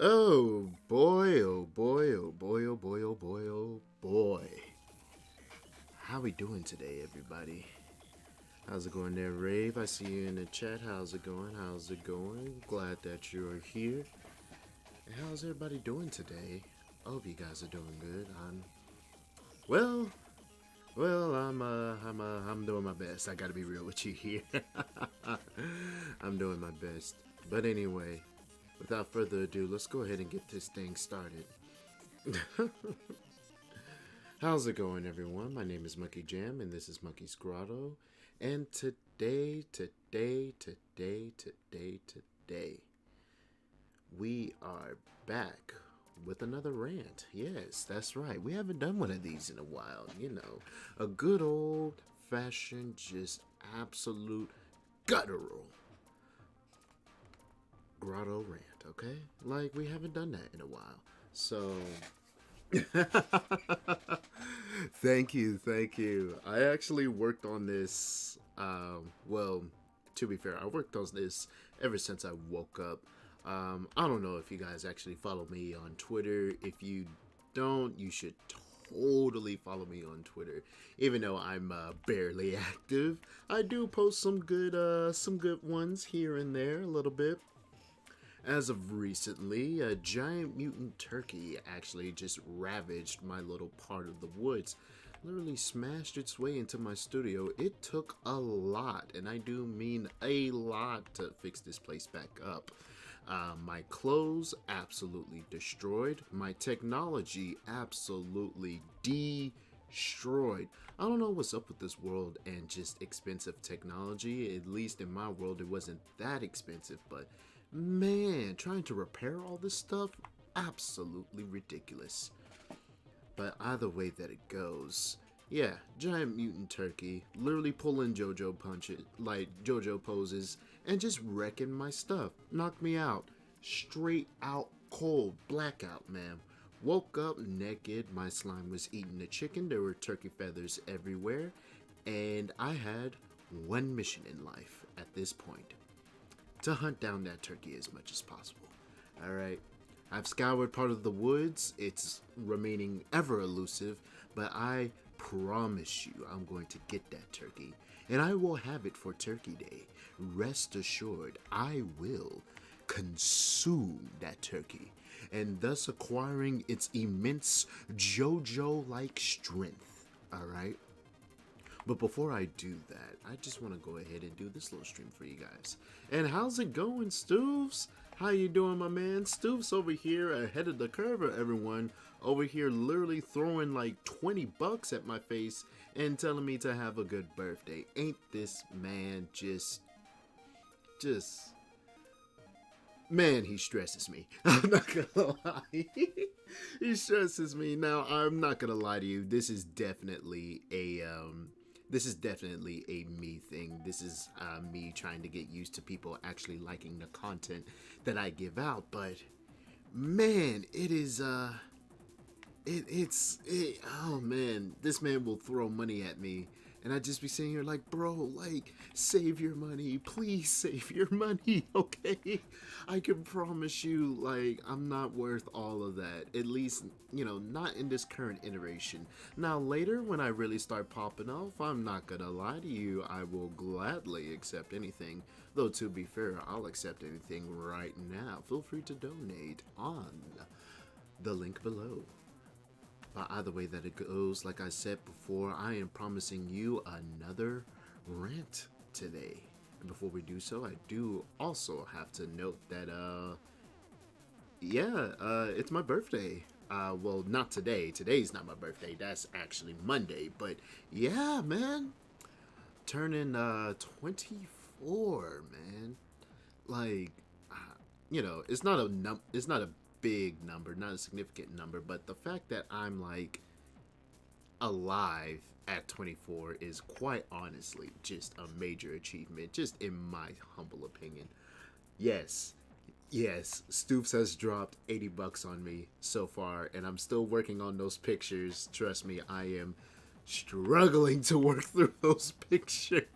Oh boy, oh boy, oh boy, oh boy, oh boy, oh boy. How we doing today, everybody? How's it going there, Rave? I see you in the chat. How's it going? How's it going? Glad that you're here. And how's everybody doing today? I hope you guys are doing good. Well, I'm doing my best. I gotta be real with you here. I'm doing my best. But anyway, without further ado, let's go ahead and get this thing started. How's it going, everyone? My name is Monkey Jam, and this is Monkey's Grotto. And today, we are back with another rant. Yes, that's right. We haven't done one of these in a while. You know, a good old fashioned, just absolute guttural Grotto rant, okay? Like, we haven't done that in a while. So, thank you, thank you. I actually worked on this. Well, to be fair, I worked on this ever since I woke up. I don't know if you guys actually follow me on Twitter. If you don't, you should totally follow me on Twitter. Even though I'm barely active, I do post some good ones here and there, a little bit. As of recently, a giant mutant turkey actually just ravaged my little part of the woods. Literally smashed its way into my studio. It took a lot, and I do mean a lot, to fix this place back up. My clothes absolutely destroyed. My technology absolutely destroyed. I don't know what's up with this world and just expensive technology. At least in my world, it wasn't that expensive, but man, trying to repair all this stuff, absolutely ridiculous. But either way that it goes, yeah, giant mutant turkey, literally pulling JoJo punches, like JoJo poses, and just wrecking my stuff. Knocked me out. Straight out cold. Blackout, man. Woke up naked. My slime was eating the chicken. There were turkey feathers everywhere. And I had one mission in life at this point: to hunt down that turkey as much as possible. Alright, I've scoured part of the woods. It's remaining ever elusive, but I promise you I'm going to get that turkey, and I will have it for Turkey Day. Rest assured, I will consume that turkey, and thus acquiring its immense JoJo-like strength. Alright? But before I do that, I just want to go ahead and do this little stream for you guys. And how's it going, Stoofs? How you doing, my man? Stoofs over here ahead of the curve, everyone. Over here literally throwing like 20 bucks at my face and telling me to have a good birthday. Ain't this man just... Man, he stresses me. I'm not gonna lie. He stresses me. Now, I'm not gonna lie to you. This is definitely a me thing. This is me trying to get used to people actually liking the content that I give out. But man, it is oh man, this man will throw money at me, and I just be sitting here like, bro, like, save your money, please save your money, okay? I can promise you, like, I'm not worth all of that. At least, you know, not in this current iteration. Now, later, when I really start popping off, I'm not gonna lie to you, I will gladly accept anything. Though, to be fair, I'll accept anything right now. Feel free to donate on the link below. But either way that it goes, like I said before, I am promising you another rant today. And before we do so, I do also have to note that, it's my birthday. Well, not today. Today's not my birthday. That's actually Monday. But yeah, man, turning 24, man. Like, you know, it's not a big number, not a significant number, but the fact that I'm like alive at 24 is quite honestly just a major achievement, just in my humble opinion. Yes, Stoops has dropped 80 bucks on me so far, and I'm still working on those pictures. Trust me, I am struggling to work through those pictures.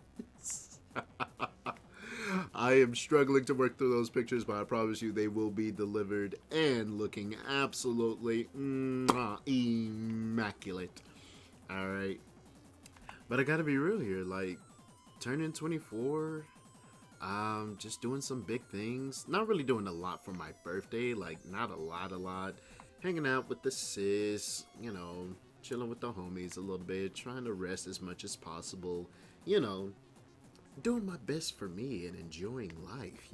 I am struggling to work through those pictures, but I promise you they will be delivered and looking absolutely immaculate. All right. But I gotta be real here. Like, turning 24, just doing some big things. Not really doing a lot for my birthday. Like, not a lot. Hanging out with the sis, chilling with the homies a little bit, trying to rest as much as possible, you know, doing my best for me and enjoying life.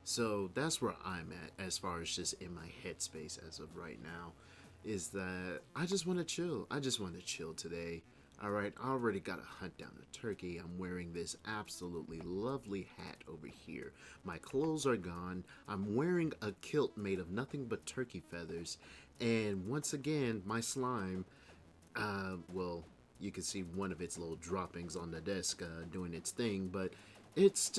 So that's where I'm at as far as just in my headspace as of right now. Is that I just want to chill. I just want to chill today. All right, I already got to hunt down a turkey. I'm wearing this absolutely lovely hat over here. My clothes are gone. I'm wearing a kilt made of nothing but turkey feathers. And once again, my slime, well, you can see one of its little droppings on the desk doing its thing, but it's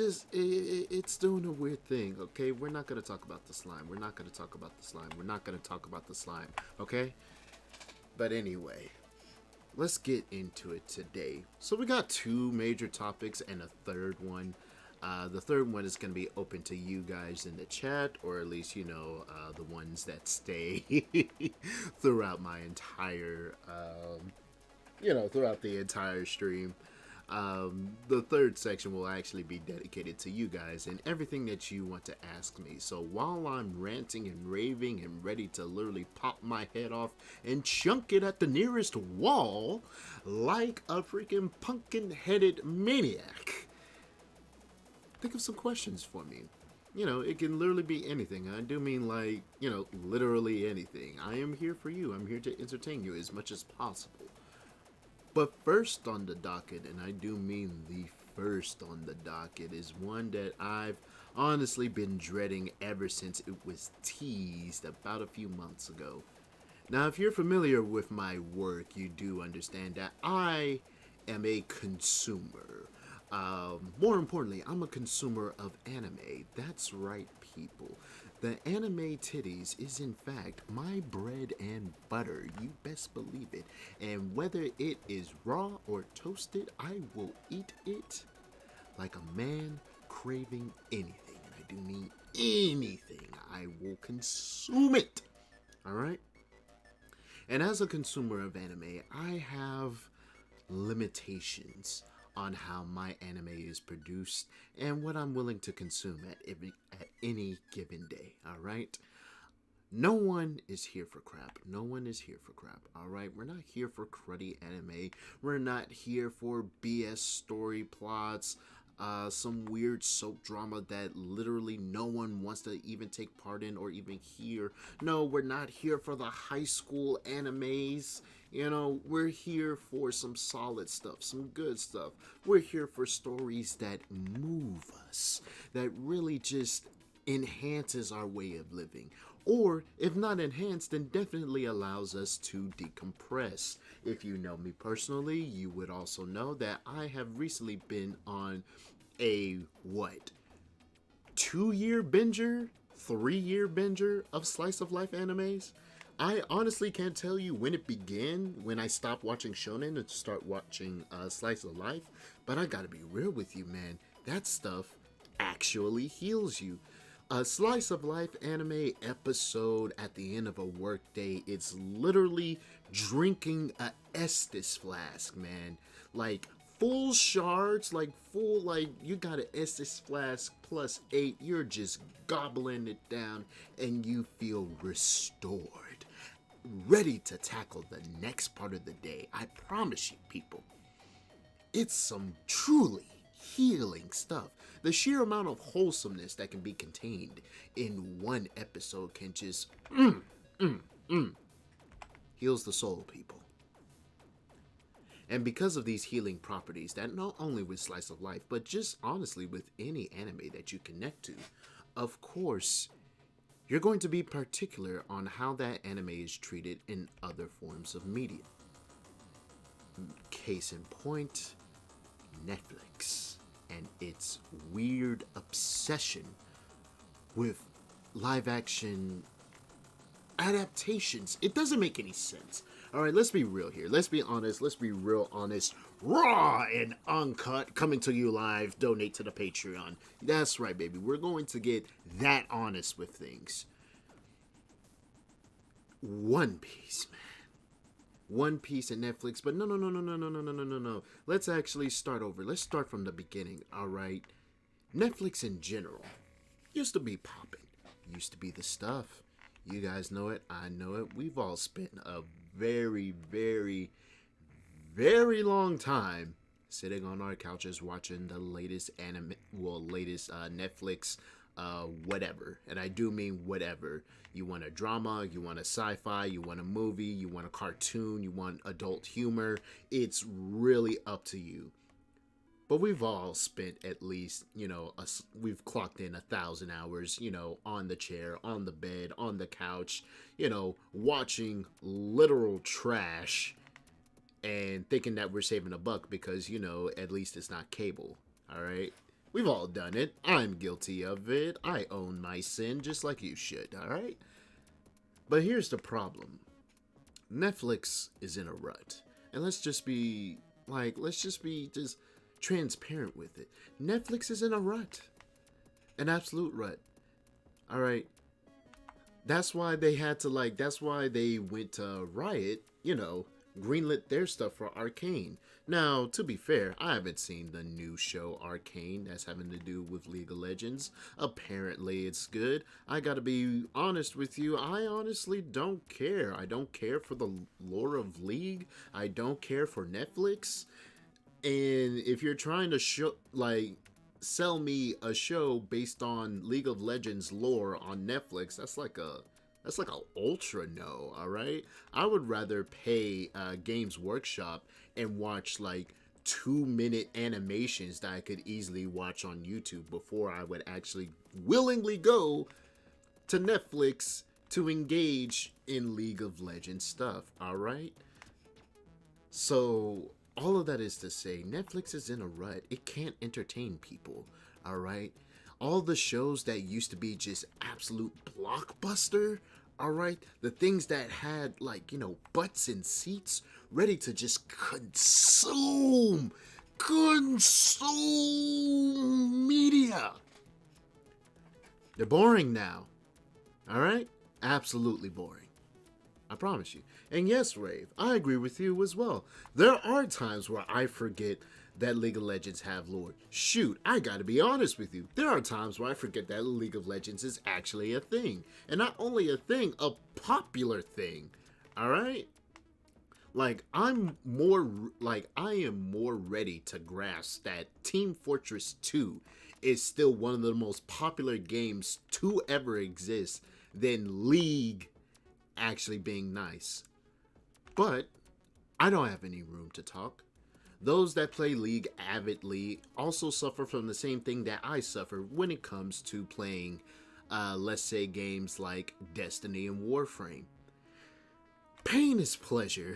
doing a weird thing, okay? We're not going to talk about the slime. We're not going to talk about the slime. We're not going to talk about the slime, okay? But anyway, let's get into it today. So we got two major topics and a third one. The third one is going to be open to you guys in the chat, or at least, the ones that stay throughout my entire, throughout the entire stream. The third section will actually be dedicated to you guys and everything that you want to ask me. So while I'm ranting and raving and ready to literally pop my head off and chunk it at the nearest wall like a freaking pumpkin-headed maniac, think of some questions for me. It can literally be anything. I do mean literally anything. I am here for you. I'm here to entertain you as much as possible. But first on the docket, and I do mean the first on the docket, is one that I've honestly been dreading ever since it was teased about a few months ago. Now, if you're familiar with my work, you do understand that I am a consumer. More importantly, I'm a consumer of anime. That's right, people. The anime titties is in fact my bread and butter. You best believe it. And whether it is raw or toasted, I will eat it like a man craving anything. And I do mean anything. I will consume it. Alright? And as a consumer of anime, I have limitations on how my anime is produced and what I'm willing to consume at any given day, all right? No one is here for crap. No one is here for crap, all right? We're not here for cruddy anime. We're not here for BS story plots, some weird soap drama that literally no one wants to even take part in or even hear. No, we're not here for the high school animes. We're here for some solid stuff, some good stuff. We're here for stories that move us, that really just enhances our way of living. Or, if not enhanced, then definitely allows us to decompress. If you know me personally, you would also know that I have recently been on a, 2-year binger, 3-year binger of slice of life animes? I honestly can't tell you when it began, when I stopped watching shonen and start watching slice of life, but I gotta be real with you, man. That stuff actually heals you. A slice of life anime episode at the end of a workday, it's literally drinking a Estus flask, man. Like, full shards, you got an Estus flask plus 8, you're just gobbling it down and you feel restored. Ready to tackle the next part of the day. I promise you, people. It's some truly healing stuff. The sheer amount of wholesomeness that can be contained in one episode can just heals the soul, people. And because of these healing properties, that not only with Slice of Life, but just honestly with any anime that you connect to, of course, you're going to be particular on how that anime is treated in other forms of media. Case in point, Netflix and its weird obsession with live action adaptations. It doesn't make any sense. All right, let's be real here. Let's be honest. Let's be real honest. Raw and uncut, coming to you live. Donate to the Patreon. That's right, baby. We're going to get that honest with things. One Piece, man. One Piece and Netflix, but no. Let's actually start over. Let's start from the beginning, all right? Netflix in general used to be popping. Used to be the stuff. You guys know it. I know it. We've all spent a very, very, very long time sitting on our couches watching the latest Netflix whatever. And I do mean whatever. You want a drama, you want a sci-fi, you want a movie, you want a cartoon, you want adult humor. It's really up to you. But we've all spent at least, we've clocked in 1,000 hours, on the chair, on the bed, on the couch, watching literal trash and thinking that we're saving a buck because, at least it's not cable. All right. We've all done it. I'm guilty of it. I own my sin just like you should. All right. But here's the problem. Netflix is in a rut. And let's just be transparent with it. Netflix is in a rut. An absolute rut. All right. That's why they went to Riot, greenlit their stuff for Arcane. Now, to be fair, I haven't seen the new show Arcane that's having to do with League of Legends. Apparently it's good. I gotta be honest with you, I honestly don't care. I don't care for the lore of League. I don't care for Netflix. And if you're trying to sell me a show based on League of Legends lore on Netflix, that's like a ultra no, all right? I would rather pay Games Workshop and watch 2-minute animations that I could easily watch on YouTube before I would actually willingly go to Netflix to engage in League of Legends stuff, all right? So all of that is to say, Netflix is in a rut. It can't entertain people, all right? All the shows that used to be just absolute blockbuster, all right? The things that had butts and seats ready to just consume media. They're boring now, all right? Absolutely boring. I promise you. And yes, Rave, I agree with you as well. There are times where I forget that League of Legends have lore. Shoot, I gotta be honest with you. There are times where I forget that League of Legends is actually a thing. And not only a thing, a popular thing. Alright? I am more ready to grasp that Team Fortress 2 is still one of the most popular games to ever exist than League actually being nice. But I don't have any room to talk. Those that play League avidly also suffer from the same thing that I suffer when it comes to playing, let's say, games like Destiny and Warframe. Pain is pleasure.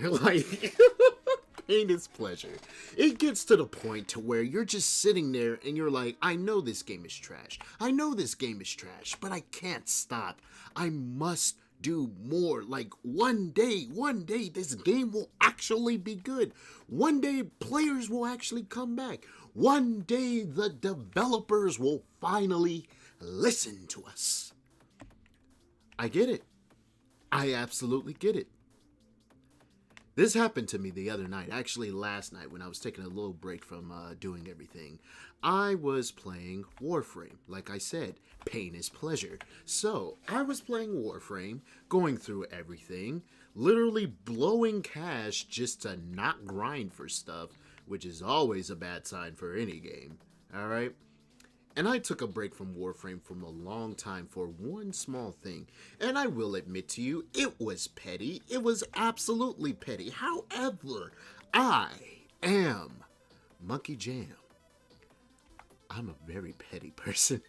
Pain is pleasure. It gets to the point to where you're just sitting there and you're like, I know this game is trash. I know this game is trash, but I can't stop. I must do more. One day this game will actually be good. One day players will actually come back. One day the developers will finally listen to us. I get it. I absolutely get it. This happened to me the other night, actually last night when I was taking a little break from doing everything. I was playing Warframe. Like I said, pain is pleasure. So, I was playing Warframe, going through everything, literally blowing cash just to not grind for stuff, which is always a bad sign for any game. Alright? And I took a break from Warframe for a long time for one small thing. And I will admit to you, it was petty. It was absolutely petty. However, I am Monkey Jam. I'm a very petty person.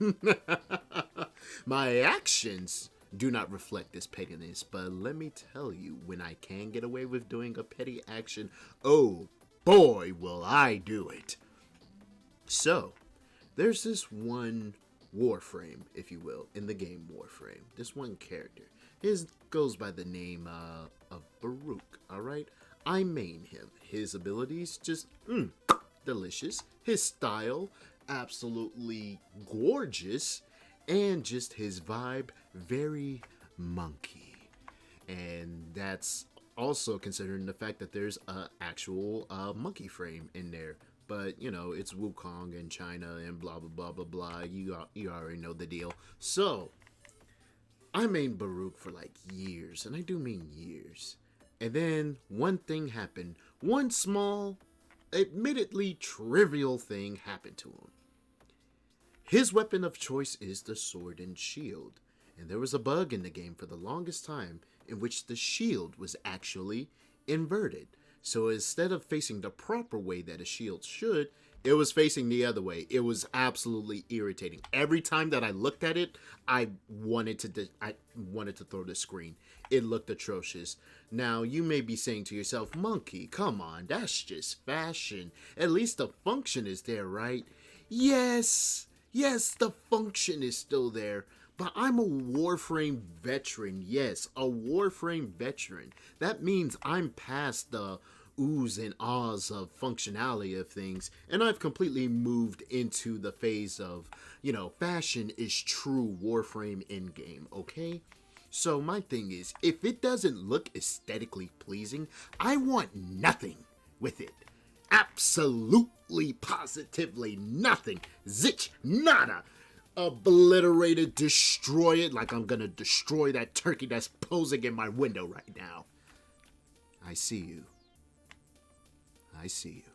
My actions do not reflect this pettiness, but let me tell you, when I can get away with doing a petty action, oh boy, will I do it. So, there's this one Warframe, if you will, in the game Warframe. This one character. His goes by the name of Baruch, alright? I main him. His abilities just delicious. His style absolutely gorgeous. And just his vibe very monkey. And that's also considering the fact that there's a actual monkey frame in there. But you know, it's Wukong and China and blah blah blah blah blah. You already know the deal. So I made Baruch for like years, and I do mean years. And then one thing happened. One small, admittedly trivial thing happened to him. His weapon of choice is the sword and shield. And there was a bug in the game for the longest time in which the shield was actually inverted. So instead of facing the proper way that a shield should, it was facing the other way. It was absolutely irritating. Every time that I looked at it, I wanted to throw the screen. It looked atrocious. Now, you may be saying to yourself, Monkey, come on, that's just fashion. At least the function is there, right? Yes, the function is still there. But I'm a Warframe veteran. Yes, a Warframe veteran. That means I'm past the oohs and ahs of functionality of things, and I've completely moved into the phase of, fashion is true Warframe in-game, okay? So my thing is, if it doesn't look aesthetically pleasing, I want nothing with it. Absolutely, positively nothing. Zitch, nada. Obliterated, destroy it like I'm gonna destroy that turkey that's posing in my window right now. I see you. I see you.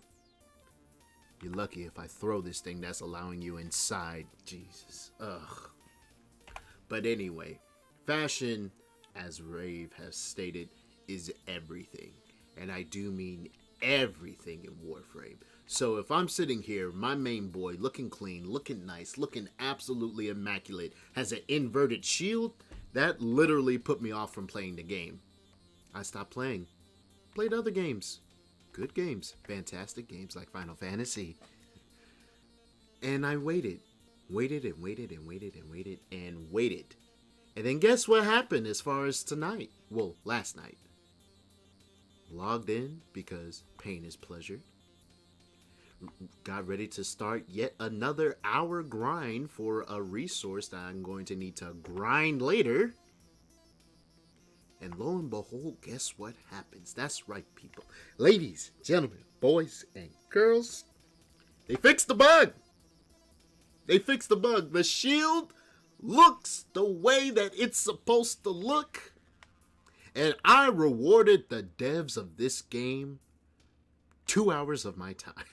You're lucky if I throw this thing that's allowing you inside. Jesus. Ugh. But anyway, fashion, as Rave has stated, is everything. And I do mean everything in Warframe. So if I'm sitting here, my main boy, looking clean, looking nice, looking absolutely immaculate, has an inverted shield, that literally put me off from playing the game. I stopped playing. Played other games. Good games. Fantastic games like Final Fantasy. And I waited. Waited and waited and waited and waited and waited. And then guess what happened as far as tonight? Well, last night. Logged in because pain is pleasure. Got ready to start yet another hour grind for a resource that I'm going to need to grind later. And lo and behold, guess what happens? That's right, people. Ladies, gentlemen, boys, and girls. They fixed the bug. They fixed the bug. The shield looks the way that it's supposed to look. And I rewarded the devs of this game 2 hours of my time.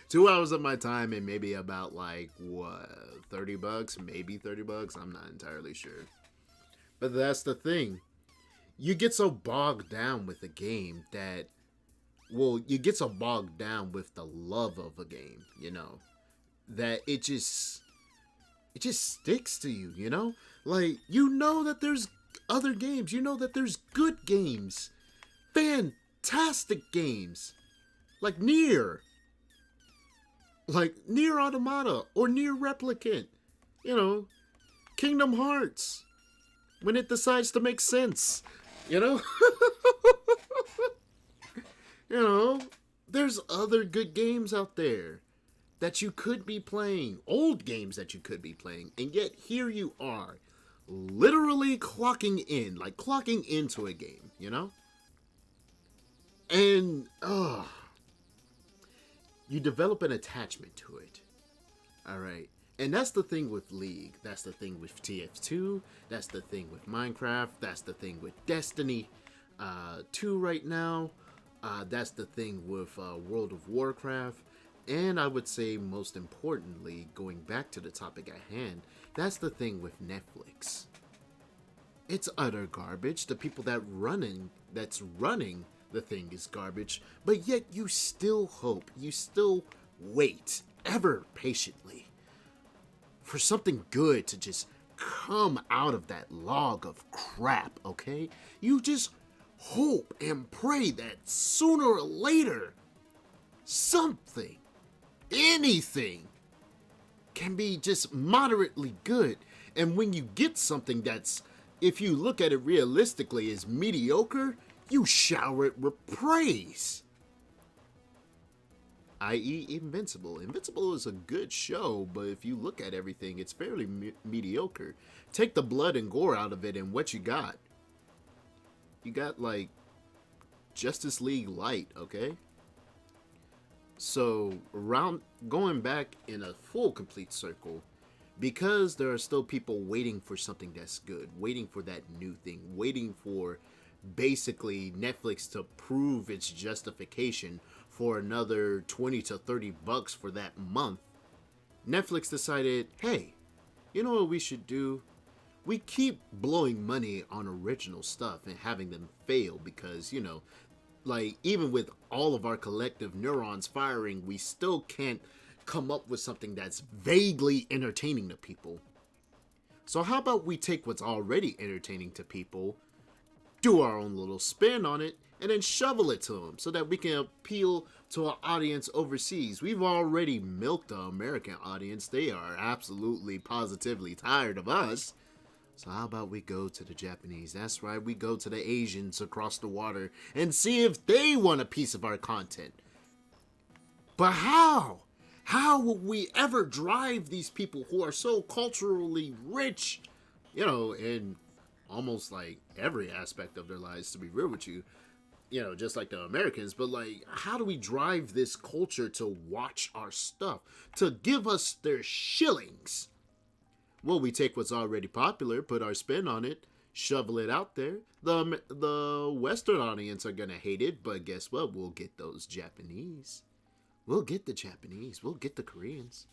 2 hours of my time and maybe about like, what, $30? Maybe $30? I'm not entirely sure. But that's the thing. You get so bogged down with a game that, well, you get so bogged down with the love of a game, that it just sticks to you, Like, that there's other games. That there's good games. Fantastic games. Like Nier Automata or Nier Replicant. Kingdom Hearts. When it decides to make sense. There's other good games out there that you could be playing. Old games that you could be playing. And yet here you are. Literally clocking into a game, And, you develop an attachment to it. Alright. And that's the thing with League. That's the thing with TF2. That's the thing with Minecraft. That's the thing with Destiny 2 right now. That's the thing with World of Warcraft. And I would say most importantly, going back to the topic at hand, that's the thing with Netflix. It's utter garbage. The people that's running the thing is garbage. But yet you still hope, you still wait ever patiently for something good to just come out of that log of crap, okay? You just hope and pray that sooner or later, something, anything, can be just moderately good. And when you get something that's if you look at it realistically as mediocre, you shower it with praise. I.e. Invincible. Invincible is a good show, but if you look at everything, it's fairly mediocre. Take the blood and gore out of it, and what you got? You got, like, Justice League Light, okay? So, going back in a full complete circle, because there are still people waiting for something that's good, waiting for that new thing, waiting for basically Netflix to prove its justification for another 20 to 30 bucks for that month, Netflix decided, hey, you know what we should do? We keep blowing money on original stuff and having them fail because, you know, like, even with all of our collective neurons firing, we still can't come up with something that's vaguely entertaining to people. So how about we take what's already entertaining to people, do our own little spin on it, and then shovel it to them so that we can appeal to an audience overseas. We've already milked the American audience. They are absolutely positively tired of us. So how about we go to the Japanese? That's right, we go to the Asians across the water and see if they want a piece of our content. But how? How will we ever drive these people who are so culturally rich, you know, in almost like every aspect of their lives, to be real with you, you know, just like the Americans, but like, how do we drive this culture to watch our stuff, to give us their shillings? Well, we take what's already popular, put our spin on it, shovel it out there. The Western audience are gonna hate it, but guess what? We'll get those Japanese. We'll get the Japanese. We'll get the Koreans.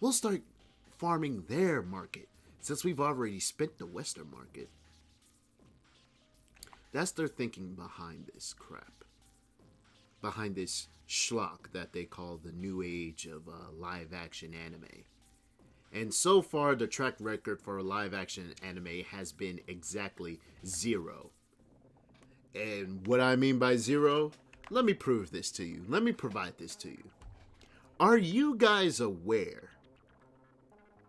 We'll start farming their market, since we've already spent the Western market. That's their thinking behind this crap. Behind this schlock that they call the new age of live action anime. And so far, the track record for a live action anime has been exactly 0. And what I mean by 0, let me prove this to you. Let me provide this to you. Are you guys aware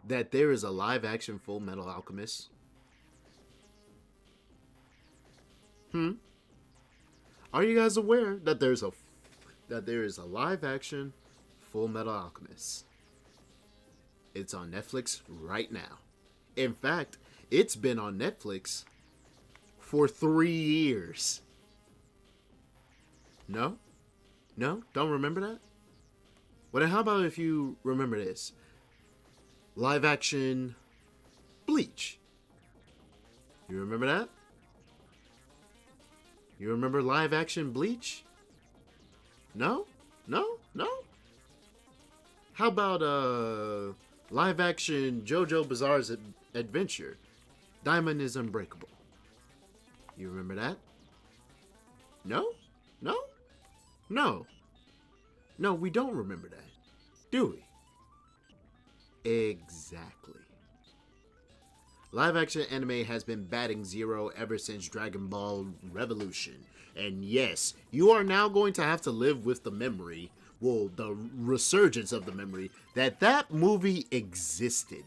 that there is a live action Full Metal Alchemist? Are you guys aware that there is a live action Full Metal Alchemist? It's on Netflix right now. In fact, it's been on Netflix for 3 years. No? No? Don't remember that? Well, then how about if you remember this? Live action Bleach. You remember that? You remember live action Bleach? No? No? No? How about live action JoJo Bizarre's Adventure? Diamond is Unbreakable. You remember that? No? No? No. No, we don't remember that. Do we? Exactly. Live action anime has been batting 0 ever since Dragon Ball Revolution. And yes, you are now going to have to live with the memory, well, the resurgence of the memory, that movie existed.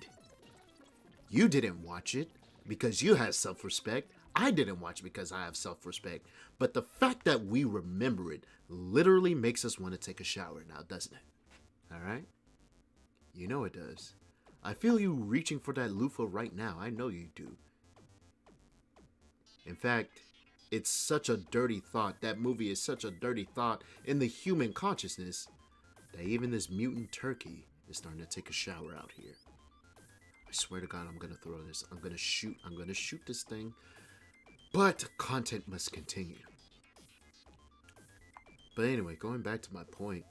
You didn't watch it because you have self-respect. I didn't watch it because I have self-respect. But the fact that we remember it literally makes us want to take a shower now, doesn't it? Alright? You know it does. I feel you reaching for that loofah right now. I know you do. In fact, it's such a dirty thought. That movie is such a dirty thought in the human consciousness that even this mutant turkey is starting to take a shower out here. I swear to God, I'm going to throw this. I'm going to shoot this thing. But content must continue. But anyway, going back to my point.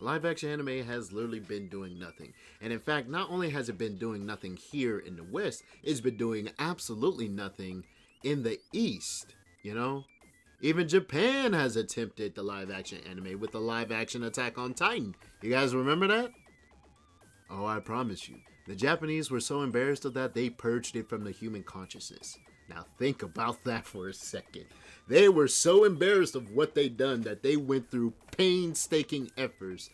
Live action anime has literally been doing nothing. And in fact, not only has it been doing nothing here in the West, it's been doing absolutely nothing in the East, you know? Even Japan has attempted the live action anime with the live action Attack on Titan. You guys remember that? Oh, I promise you. The Japanese were so embarrassed of that, they purged it from the human consciousness. Now think about that for a second. They were so embarrassed of what they done that they went through painstaking efforts,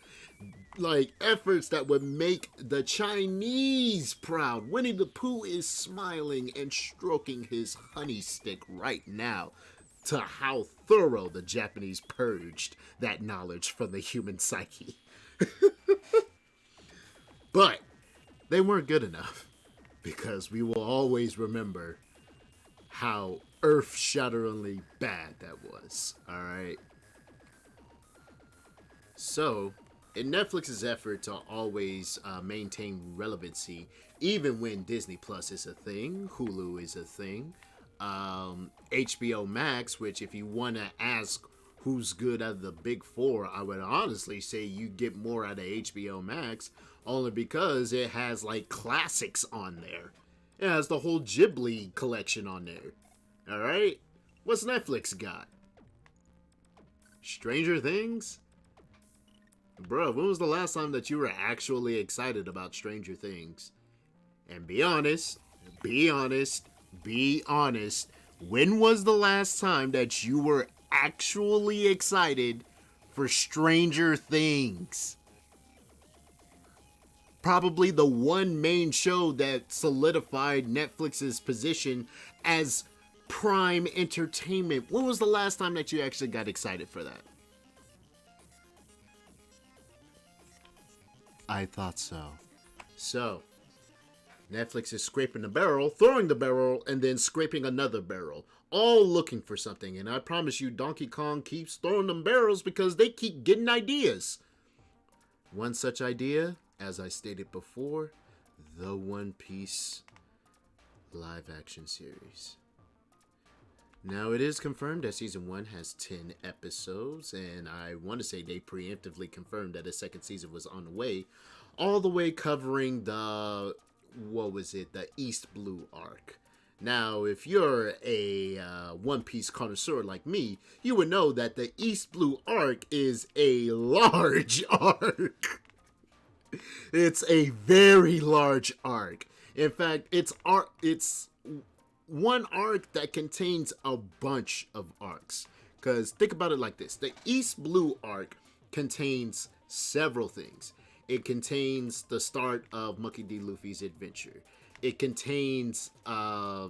like efforts that would make the Chinese proud. Winnie the Pooh is smiling and stroking his honey stick right now to how thorough the Japanese purged that knowledge from the human psyche. But they weren't good enough, because we will always remember how earth-shatteringly bad that was. Alright? So, in Netflix's effort to always maintain relevancy, even when Disney Plus is a thing, Hulu is a thing, HBO Max, which if you want to ask who's good out of the big four, I would honestly say you get more out of HBO Max, only because it has like classics on there. It has the whole Ghibli collection on there. Alright? What's Netflix got? Stranger Things? Bro, when was the last time that you were actually excited about Stranger Things? And be honest, be honest, be honest. When was the last time that you were actually excited for Stranger Things? Probably the one main show that solidified Netflix's position as prime entertainment. When was the last time that you actually got excited for that? I thought so. So, Netflix is scraping the barrel, throwing the barrel, and then scraping another barrel. All looking for something. And I promise you, Donkey Kong keeps throwing them barrels because they keep getting ideas. One such idea, as I stated before, the One Piece live action series. Now, it is confirmed that Season 1 has 10 episodes, and I want to say they preemptively confirmed that a second season was on the way, all the way covering the, the East Blue arc. Now, if you're a One Piece connoisseur like me, you would know that the East Blue arc is a large arc. It's a very large arc. In fact, it's one arc that contains a bunch of arcs. Because think about it like this. The East Blue arc contains several things. It contains the start of Monkey D. Luffy's adventure. It contains, I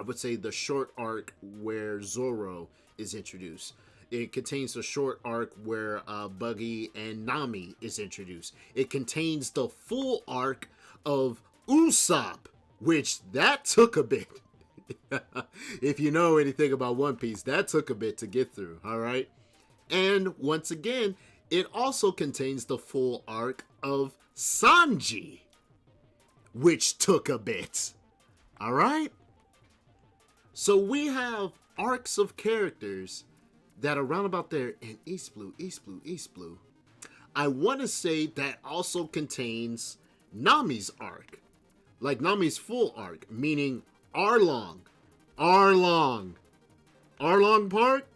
would say, the short arc where Zoro is introduced. It contains the short arc where Buggy and Nami is introduced. It contains the full arc of Usopp, which that took a bit. If you know anything about One Piece, that took a bit to get through, alright? And once again, it also contains the full arc of Sanji, which took a bit, alright? So we have arcs of characters that are round about there in East Blue, East Blue, East Blue. I want to say that also contains Nami's arc. Like Nami's full arc, meaning Arlong. Arlong Park?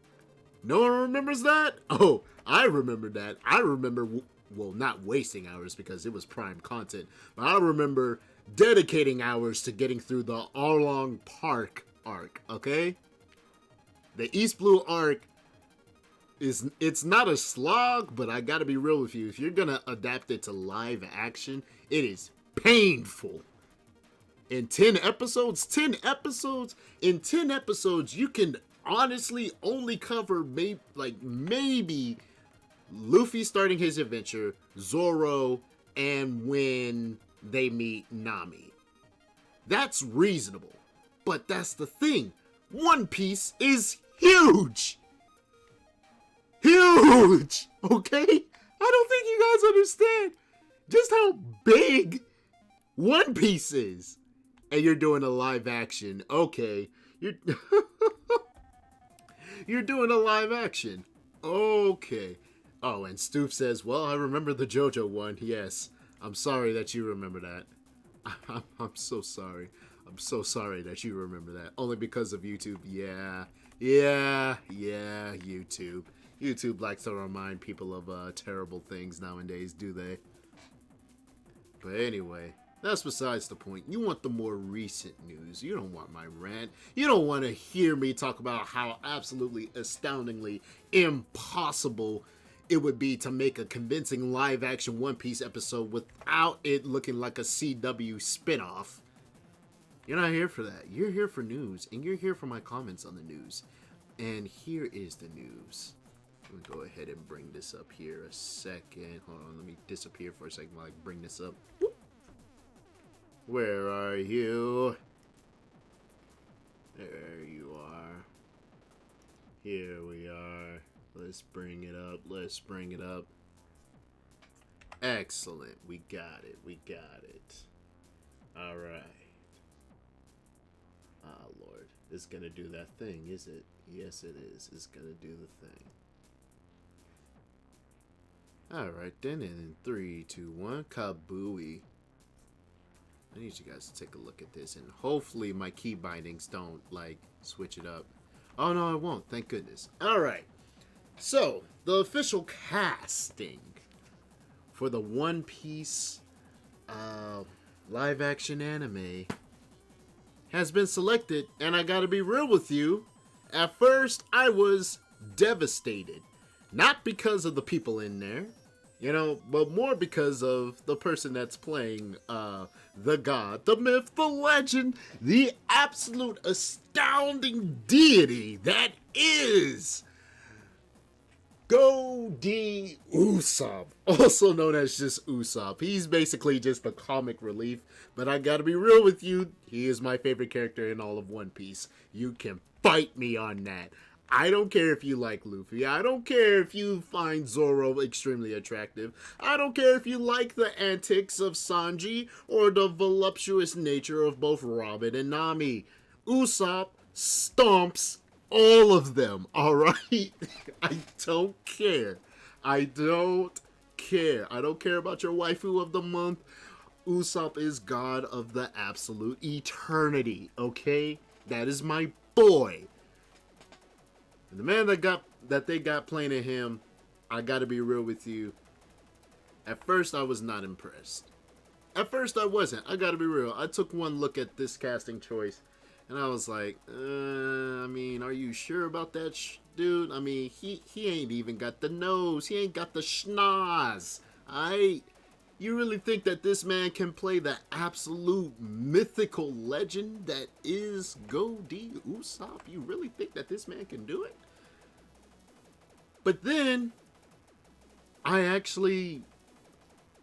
No one remembers that? Oh, I remember that. I remember, well, not wasting hours because it was prime content, but I remember dedicating hours to getting through the Arlong Park arc, okay? The East Blue arc it's not a slog, but I gotta be real with you. If you're gonna adapt it to live action, it is painful. In 10 episodes, in 10 episodes, you can honestly only cover maybe Luffy starting his adventure, Zoro, and when they meet Nami. That's reasonable. But that's the thing. One Piece is huge. Huge! Okay? I don't think you guys understand just how big One Piece is. And you're doing a live action. Okay. You're doing a live action. Okay. Oh, and Stoop says, well, I remember the JoJo one. Yes. I'm sorry that you remember that. I'm so sorry. I'm so sorry that you remember that. Only because of YouTube. Yeah, YouTube. YouTube likes to remind people of terrible things nowadays, do they? But anyway, That's besides the point. You want the more recent news. You don't want my rant. You don't want to hear me talk about how absolutely astoundingly impossible it would be to make a convincing live action One Piece episode without it looking like a CW spinoff. You're not here for that. You're here for news, and you're here for my comments on the news. And here is the news. Let me go ahead and bring this up here a second. Hold on, let me disappear for a second while I bring this up. Whoop. Where are you? There you are. Here we are. Let's bring it up. Let's bring it up. Excellent. We got it. We got it. All right. Ah, Lord. It's going to do that thing, is it? Yes, it is. It's going to do the thing. Alright then, and in 3, 2, 1, kabooey. I need you guys to take a look at this, and hopefully my key bindings don't, like, switch it up. Oh, no, it won't. Thank goodness. Alright. So, the official casting for the One Piece live-action anime has been selected, and I gotta be real with you. At first, I was devastated. Not because of the people in there, you know, but more because of the person that's playing the god, the myth, the legend, the absolute astounding deity that is Deez Usopp, also known as just Usopp. He's basically just the comic relief, but I gotta be real with you, he is my favorite character in all of One Piece. You can fight me on that. I don't care if you like Luffy. I don't care if you find Zoro extremely attractive. I don't care if you like the antics of Sanji or the voluptuous nature of both Robin and Nami. Usopp stomps all of them, alright? I don't care. I don't care. I don't care about your waifu of the month. Usopp is god of the absolute eternity, okay? That is my boy. And the man that they got playing at him, I gotta be real with you. At first, I was not impressed. At first, I wasn't. I gotta be real. I took one look at this casting choice, and I was like, I mean, are you sure about that, dude? I mean, he ain't even got the nose. He ain't got the schnoz. You really think that this man can play the absolute mythical legend that is Deez Usopp? You really think that this man can do it? But then, I actually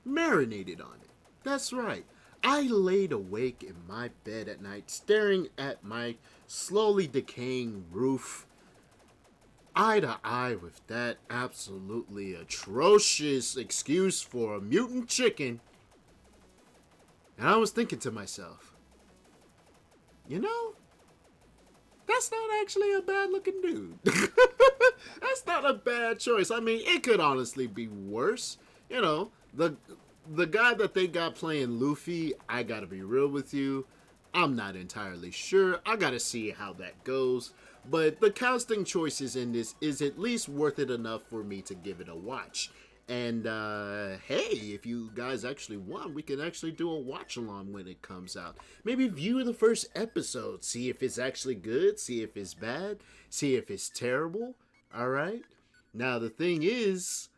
marinated on it. That's right. I laid awake in my bed at night, staring at my slowly decaying roof, eye to eye with that absolutely atrocious excuse for a mutant chicken. And I was thinking to myself, you know, that's not actually a bad looking dude. That's not a bad choice. I mean, it could honestly be worse. You know, the guy that they got playing Luffy, I gotta be real with you, I'm not entirely sure. I gotta see how that goes. But the casting choices in this is at least worth it enough for me to give it a watch. And, hey, if you guys actually want, we can actually do a watch-along when it comes out. Maybe view the first episode, see if it's actually good, see if it's bad, see if it's terrible, alright? Now, the thing is,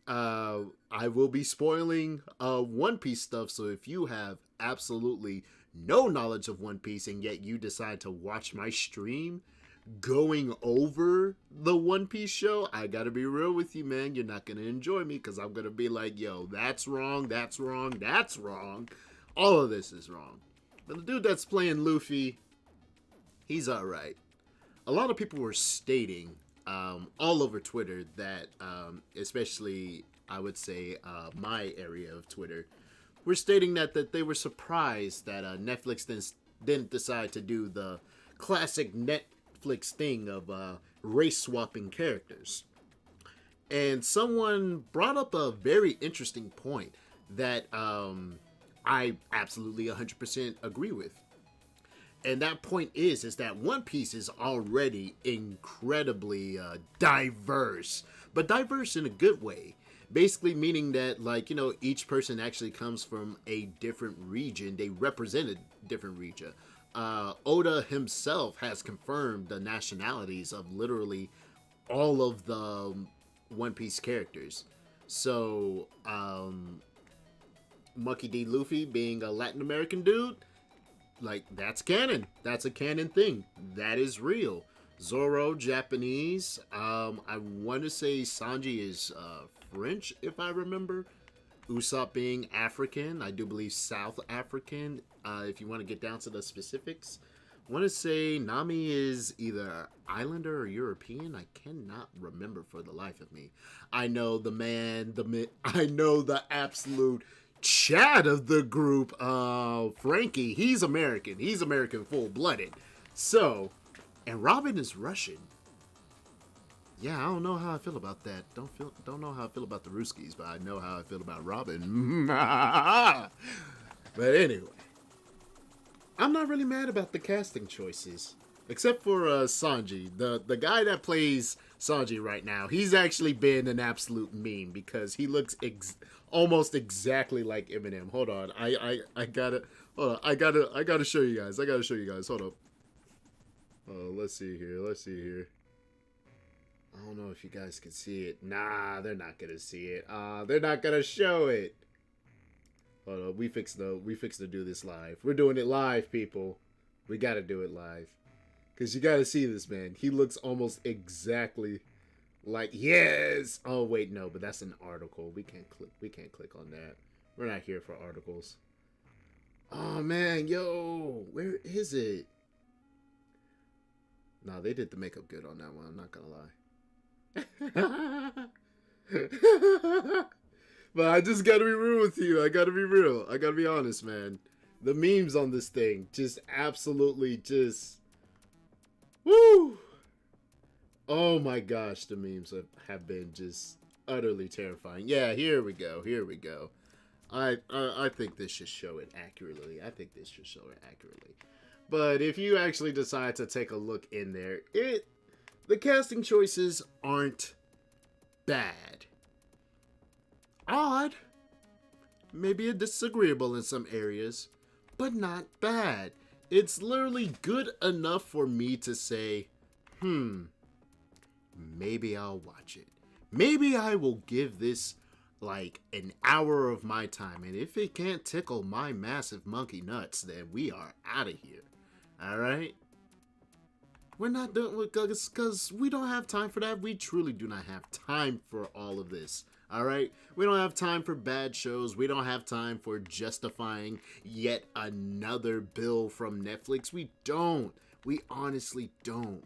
I will be spoiling One Piece stuff, so if you have absolutely no knowledge of One Piece and yet you decide to watch my stream going over the One Piece show, I gotta be real with you, man. You're not gonna enjoy me because I'm gonna be like, yo, that's wrong, that's wrong, that's wrong. All of this is wrong. But the dude that's playing Luffy, he's alright. A lot of people were stating all over Twitter that, especially, I would say, my area of Twitter, were stating that they were surprised that Netflix didn't decide to do the classic Netflix thing of race swapping characters. And someone brought up a very interesting point that I absolutely 100% agree with. And that point is that One Piece is already incredibly diverse, but diverse in a good way. basically meaning that, like, each person actually comes from a different region. They represent a different region. Oda himself has confirmed the nationalities of literally all of the One Piece characters. So, Monkey D. Luffy being a Latin American dude, like, that's canon. That's a canon thing. That is real. Zoro, Japanese. I want to say Sanji is French, if I remember. Usopp being African. I do believe South African, if you want to get down to the specifics. I want to say Nami is either Islander or European. I cannot remember for the life of me. I know the man, I know the absolute Chad of the group, Frankie. He's American. He's American full-blooded. So, and Robin is Russian. Yeah, I don't know how I feel about that. Don't know how I feel about the Ruskies, but I know how I feel about Robin. But anyway, I'm not really mad about the casting choices, except for Sanji, the guy that plays Sanji right now. He's actually been an absolute meme because he looks almost exactly like Eminem. Hold on, I gotta show you guys. Hold up. Oh, let's see here. I don't know if you guys can see it. Nah, they're not gonna see it. They're not gonna show it. Hold on, we fix to do this live. We're doing it live, people. We gotta do it live. Cause you gotta see this man. He looks almost exactly like, yes. Oh wait, no, but that's an article. We can't click on that. We're not here for articles. Oh man, yo, where is it? No, they did the makeup good on that one. I'm not gonna lie. But I just gotta be real with you. I gotta be real. I gotta be honest, man. The memes on this thing just absolutely just... Woo! Oh my gosh, the memes have been just utterly terrifying. Yeah, here we go. I think this should show it accurately. But if you actually decide to take a look in there, the casting choices aren't bad. Odd. Maybe disagreeable in some areas, but not bad. It's literally good enough for me to say, maybe I'll watch it. Maybe I will give this like an hour of my time, and if it can't tickle my massive monkey nuts, then we are out of here. Alright? We're not doing it because we don't have time for that. We truly do not have time for all of this. Alright? We don't have time for bad shows. We don't have time for justifying yet another bill from Netflix. We don't. We honestly don't.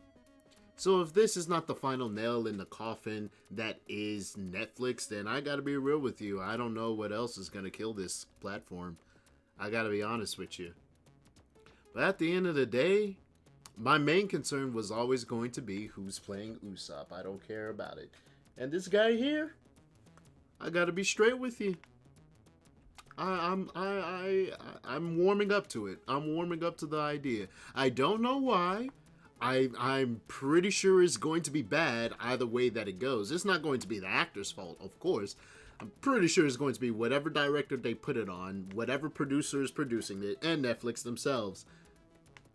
So if this is not the final nail in the coffin that is Netflix, then I gotta be real with you. I don't know what else is gonna kill this platform. I gotta be honest with you. But at the end of the day, my main concern was always going to be who's playing Usopp. I don't care about it. And this guy here, I gotta be straight with you. I'm warming up to it. I'm warming up to the idea. I don't know why. I'm pretty sure it's going to be bad either way that it goes. It's not going to be the actor's fault, of course. I'm pretty sure it's going to be whatever director they put it on, whatever producer is producing it, and Netflix themselves.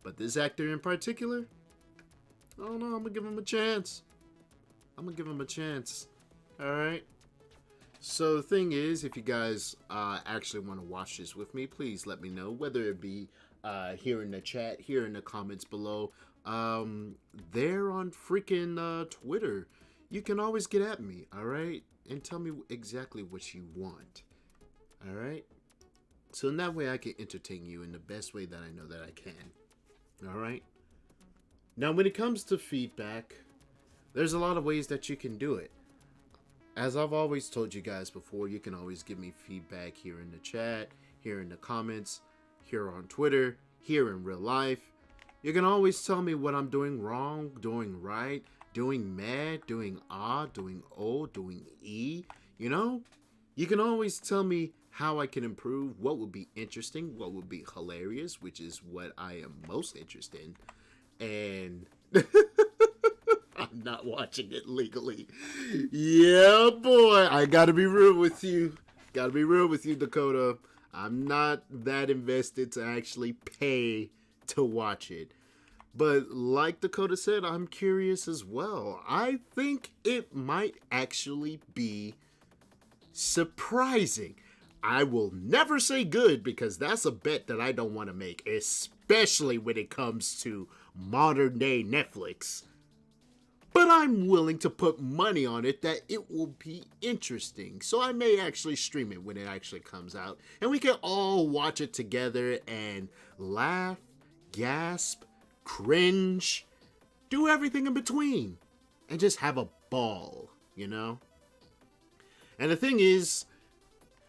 But this actor in particular, I don't know, I'm going to give him a chance. Alright? So the thing is, if you guys actually want to watch this with me, please let me know, whether it be here in the chat, here in the comments below, there on freaking Twitter. You can always get at me, alright? And tell me exactly what you want, alright? So in that way I can entertain you in the best way that I know that I can, alright? Now when it comes to feedback, there's a lot of ways that you can do it. As I've always told you guys before, you can always give me feedback here in the chat, here in the comments, here on Twitter, here in real life. You can always tell me what I'm doing wrong, doing right, doing mad, doing ah, doing o, doing e. You know? You can always tell me how I can improve, what would be interesting, what would be hilarious, which is what I am most interested in. And I'm not watching it legally. Yeah, boy. I gotta be real with you. Gotta be real with you, Dakota. I'm not that invested to actually pay to watch it. But like Dakota said, I'm curious as well. I think it might actually be surprising. I will never say good because that's a bet that I don't want to make, especially when it comes to modern day Netflix. But I'm willing to put money on it that it will be interesting. So I may actually stream it when it actually comes out. And we can all watch it together and laugh, gasp, cringe, do everything in between. And just have a ball, you know? And the thing is,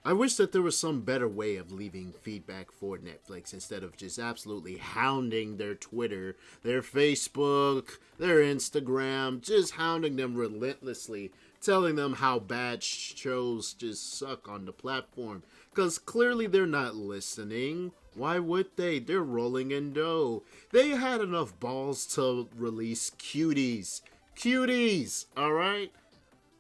I wish that there was some better way of leaving feedback for Netflix instead of just absolutely hounding their Twitter, their Facebook, their Instagram, just hounding them relentlessly, telling them how bad shows just suck on the platform. Because clearly they're not listening. Why would they? They're rolling in dough. They had enough balls to release Cuties. Cuties, alright?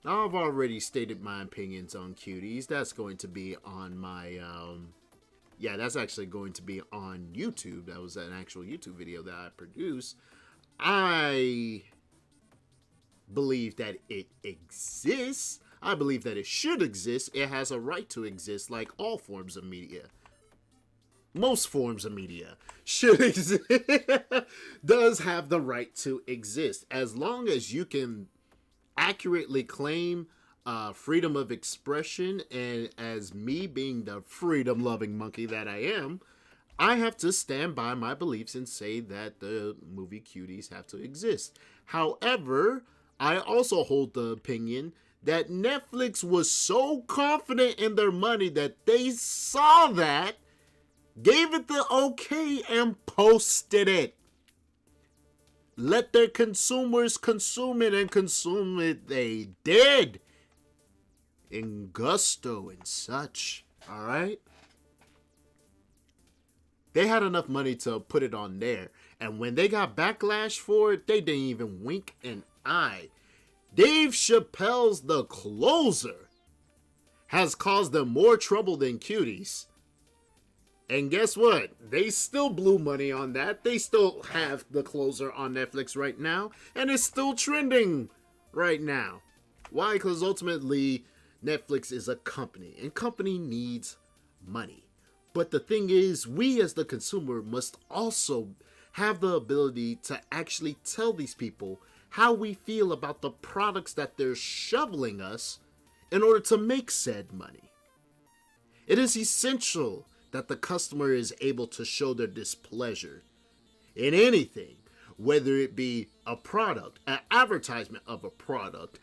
I've already stated my opinions on Cuties. That's going to be on my, that's actually going to be on YouTube. That was an actual YouTube video that I produced. I believe that it exists. I believe that it should exist. It has a right to exist like all forms of media. Most forms of media should exist. Does have the right to exist. As long as you can accurately claim freedom of expression, and as me being the freedom-loving monkey that I am, I have to stand by my beliefs and say that the movie Cuties have to exist. However, I also hold the opinion that Netflix was so confident in their money that they saw that, gave it the okay, and posted it. Let their consumers consume it, and consume it they did. In gusto and such. Alright? They had enough money to put it on there. And when they got backlash for it, they didn't even wink an eye. Dave Chappelle's The Closer has caused them more trouble than Cuties. And guess what? They still blew money on that. They still have The Closer on Netflix right now. And it's still trending right now. Why? Because ultimately, Netflix is a company. And company needs money. But the thing is, we as the consumer must also have the ability to actually tell these people how we feel about the products that they're shoveling us in order to make said money. It is essential that the customer is able to show their displeasure in anything, whether it be a product, an advertisement of a product,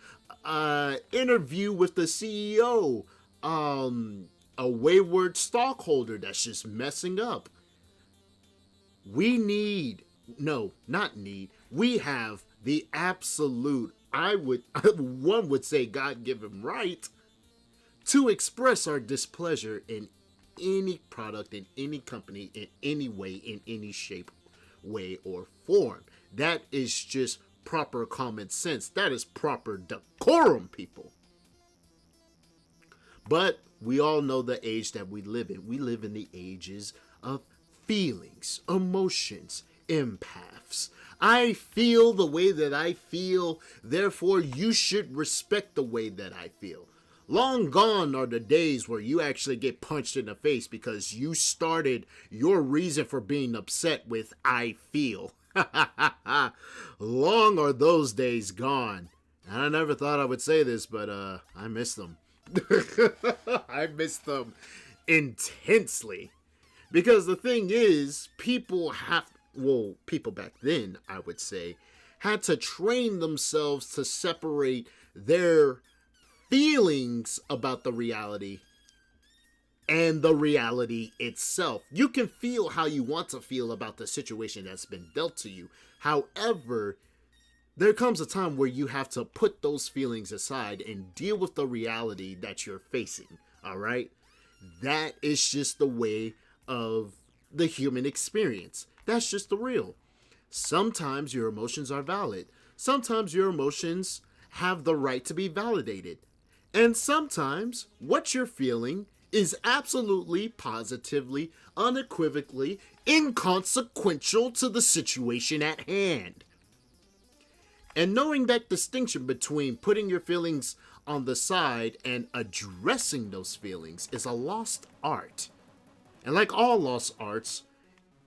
interview with the CEO, a wayward stockholder that's just messing up. We have the absolute, one would say God-given right to express our displeasure in any product, in any company, in any way, in any shape, way, or form. That is just proper common sense. That is proper decorum, people. But we all know the age that we live in. We live in the ages of feelings, emotions, empaths. I feel the way that I feel, therefore you should respect the way that I feel. Long gone are the days where you actually get punched in the face because you started your reason for being upset with I feel. Long are those days gone. And I never thought I would say this, but I miss them. I miss them intensely. Because the thing is, people back then, I would say, had to train themselves to separate their feelings about the reality and the reality itself. You can feel how you want to feel about the situation that's been dealt to you. However, there comes a time where you have to put those feelings aside and deal with the reality that you're facing. All right? That is just the way of the human experience. That's just the real. Sometimes your emotions are valid. Sometimes your emotions have the right to be validated. And sometimes what you're feeling is absolutely, positively, unequivocally inconsequential to the situation at hand. And knowing that distinction between putting your feelings on the side and addressing those feelings is a lost art. And like all lost arts,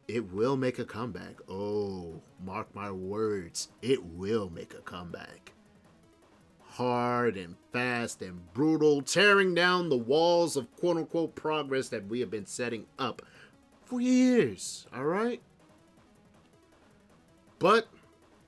it will make a comeback. Oh, mark my words, it will make a comeback. Hard and fast and brutal, tearing down the walls of quote-unquote progress that we have been setting up for years, alright? But,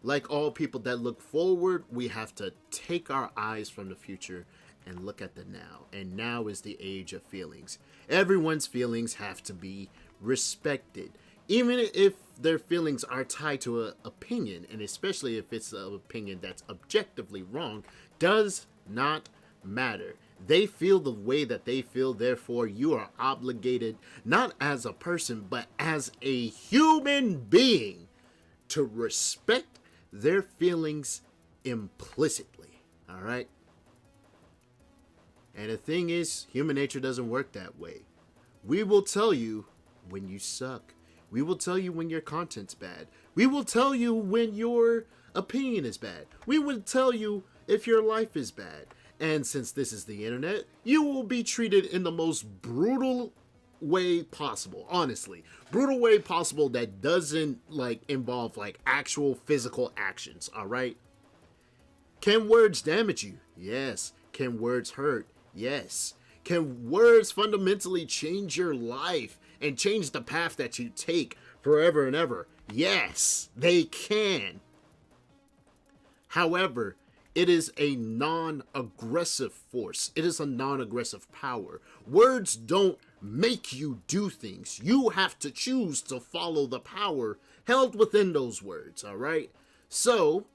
like all people that look forward, we have to take our eyes from the future and look at the now. And now is the age of feelings. Everyone's feelings have to be respected. Even if their feelings are tied to an opinion, and especially if it's an opinion that's objectively wrong, does not matter. They feel the way that they feel, therefore you are obligated, not as a person, but as a human being, to respect their feelings implicitly. Alright? And the thing is, human nature doesn't work that way. We will tell you when you suck. We will tell you when your content's bad. We will tell you when your opinion is bad. We will tell you if your life is bad. And since this is the internet, you will be treated in the most brutal way possible. Honestly, brutal way possible that doesn't involve actual physical actions. All right. Can words damage you? Yes. Can words hurt? Yes. Can words fundamentally change your life and change the path that you take forever and ever? Yes, they can. However, it is a non-aggressive force. It is a non-aggressive power. Words don't make you do things. You have to choose to follow the power held within those words, all right? So,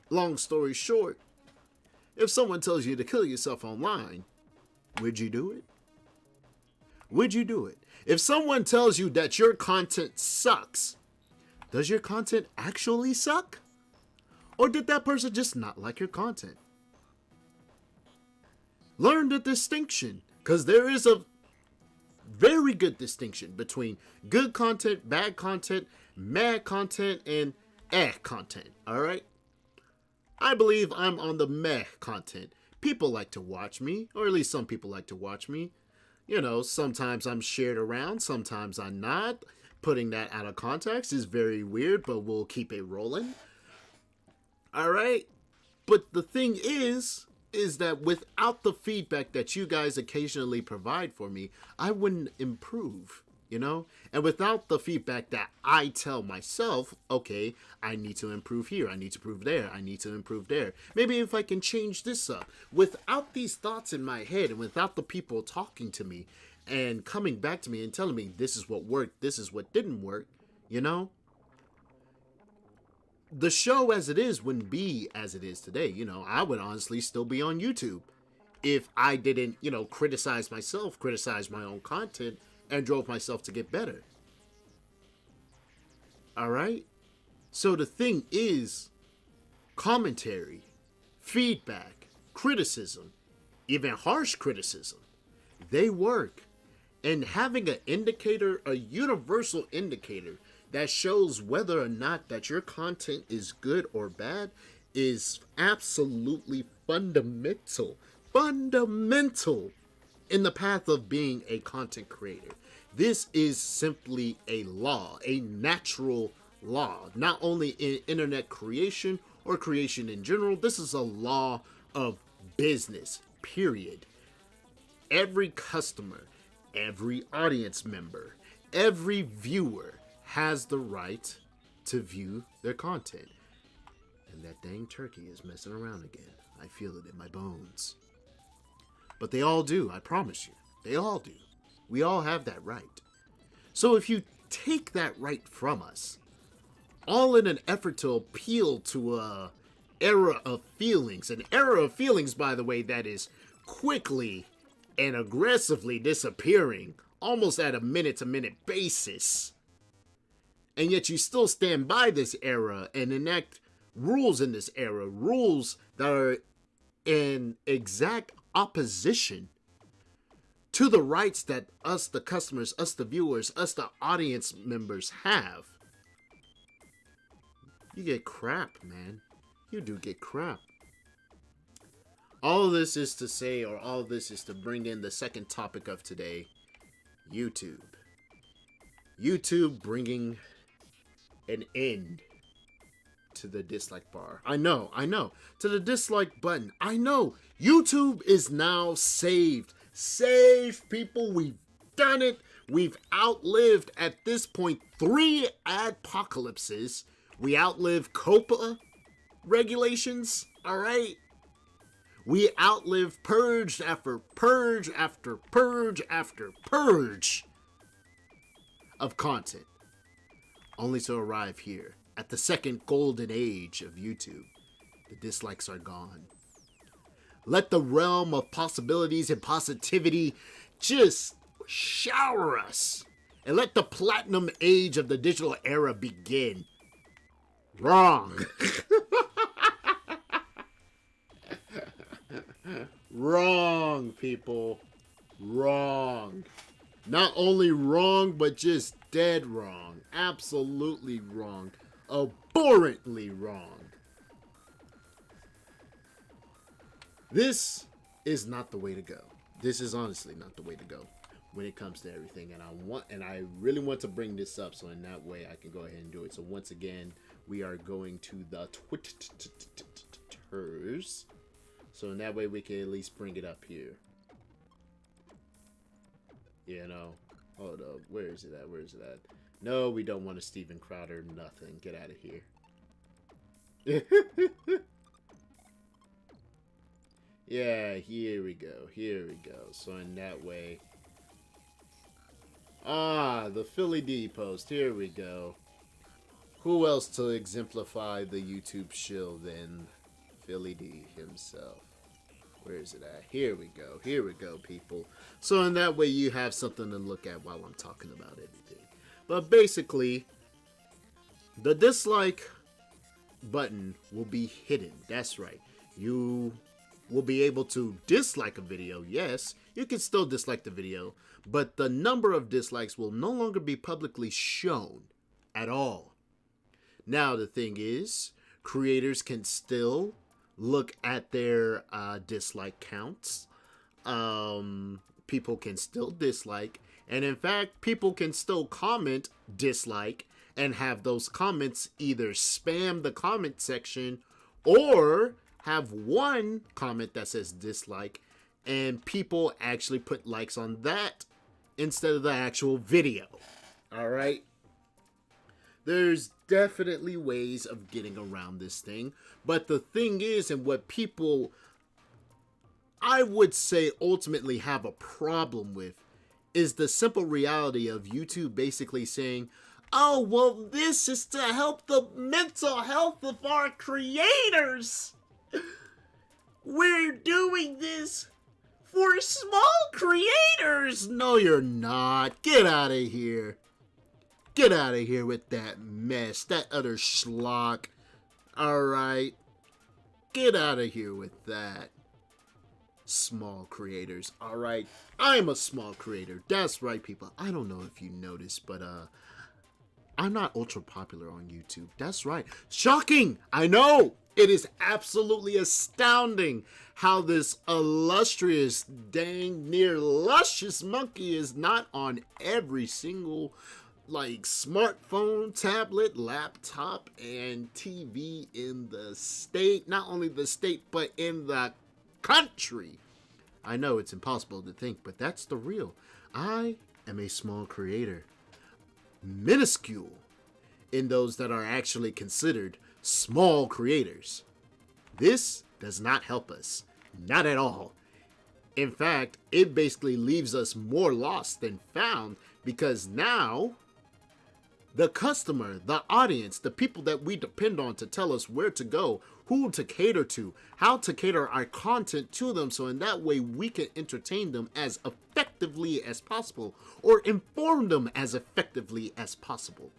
long story short, if someone tells you to kill yourself online, would you do it? Would you do it? If someone tells you that your content sucks, does your content actually suck? Or did that person just not like your content? Learn the distinction, because there is a very good distinction between good content, bad content, mad content, and content, alright? I believe I'm on the meh content. People like to watch me, or at least some people like to watch me. You know, sometimes I'm shared around, sometimes I'm not. Putting that out of context is very weird, but we'll keep it rolling. Alright? But the thing is that without the feedback that you guys occasionally provide for me, I wouldn't improve, you know? And without the feedback that I tell myself, okay, I need to improve here, I need to improve there, I need to improve there. Maybe if I can change this up. Without these thoughts in my head and without the people talking to me and coming back to me and telling me this is what worked, this is what didn't work, you know? The show as it is wouldn't be as it is today. You know, I would honestly still be on YouTube if I didn't, you know, criticize myself, criticize my own content, and drove myself to get better. Alright? So the thing is, commentary, feedback, criticism, even harsh criticism, they work. And having an indicator, a universal indicator, that shows whether or not that your content is good or bad is absolutely fundamental in the path of being a content creator. This is simply a law, a natural law, not only in internet creation or creation in general. This is a law of business, period. Every customer, every audience member, every viewer has the right to view their content. And that dang turkey is messing around again. I feel it in my bones. But they all do, I promise you. They all do. We all have that right. So if you take that right from us, all in an effort to appeal to a era of feelings, an era of feelings, by the way, that is quickly and aggressively disappearing, almost at a minute-to-minute basis, and yet you still stand by this era and enact rules in this era, rules that are in exact opposition to the rights that us, the customers, us, the viewers, us, the audience members have. You get crap, man. You do get crap. All of this is to say, or all of this is to bring in the second topic of today, YouTube. YouTube bringing an end to the dislike bar. I know. To the dislike button. I know. YouTube is now saved. Saved, people. We've done it. We've outlived, at this point, 3 adpocalypses. We outlived COPPA regulations. Alright? We outlived purge after purge after purge after purge of content. Only to arrive here at the second golden age of YouTube. The dislikes are gone. Let the realm of possibilities and positivity just shower us. And let the platinum age of the digital era begin. Wrong. Wrong, people. Wrong. Not only wrong, but just dead wrong. Absolutely wrong. Abhorrently wrong. This is not the way to go. This is honestly not the way to go when it comes to everything. And I really want to bring this up so in that way I can go ahead and do it. So once again, we are going to the Twitters. So in that way we can at least bring it up here. You know. Hold up. Where is it at? Where is it at? No, we don't want a Steven Crowder. Nothing. Get out of here. Yeah, here we go. Here we go. So in that way. Ah, the Philly D post. Here we go. Who else to exemplify the YouTube shill than Philly D himself? Where is it at? Here we go. Here we go, people. So in that way you have something to look at while I'm talking about everything. But basically, the dislike button will be hidden. That's right. You will be able to dislike a video. Yes, you can still dislike the video, but the number of dislikes will no longer be publicly shown at all. Now, the thing is, creators can still look at their dislike counts. People can still dislike. And in fact, people can still comment dislike and have those comments either spam the comment section or have one comment that says dislike and people actually put likes on that instead of the actual video. All right. There's definitely ways of getting around this thing. But the thing is, and what people, I would say, ultimately have a problem with is the simple reality of YouTube basically saying, oh, well, this is to help the mental health of our creators. We're doing this for small creators. No, you're not. Get out of here. Get out of here with that mess, that utter schlock. All right. Get out of here with that. Small creators. All right. I'm a small creator. That's right, people. I don't know if you noticed, but I'm not ultra popular on YouTube. That's right. Shocking. I know. It is absolutely astounding how this illustrious, dang near luscious monkey is not on every single like smartphone, tablet, laptop, and TV in the state. Not only the state, but in the country. I know it's impossible to think, but that's the real. I am a small creator. Minuscule in those that are actually considered small creators. This does not help us. Not at all. In fact, it basically leaves us more lost than found because now the customer, the audience, the people that we depend on to tell us where to go, who to cater to, how to cater our content to them so in that way we can entertain them as effectively as possible or inform them as effectively as possible.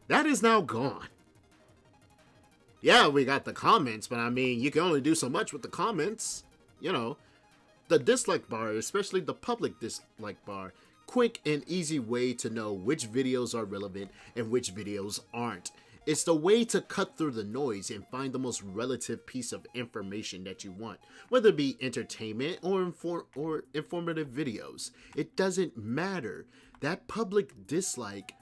That is now gone. Yeah, we got the comments, but I mean, you can only do so much with the comments. You know, the dislike bar, especially the public dislike bar, quick and easy way to know which videos are relevant and which videos aren't. It's the way to cut through the noise and find the most relative piece of information that you want, whether it be entertainment or informative videos. It doesn't matter. That public dislike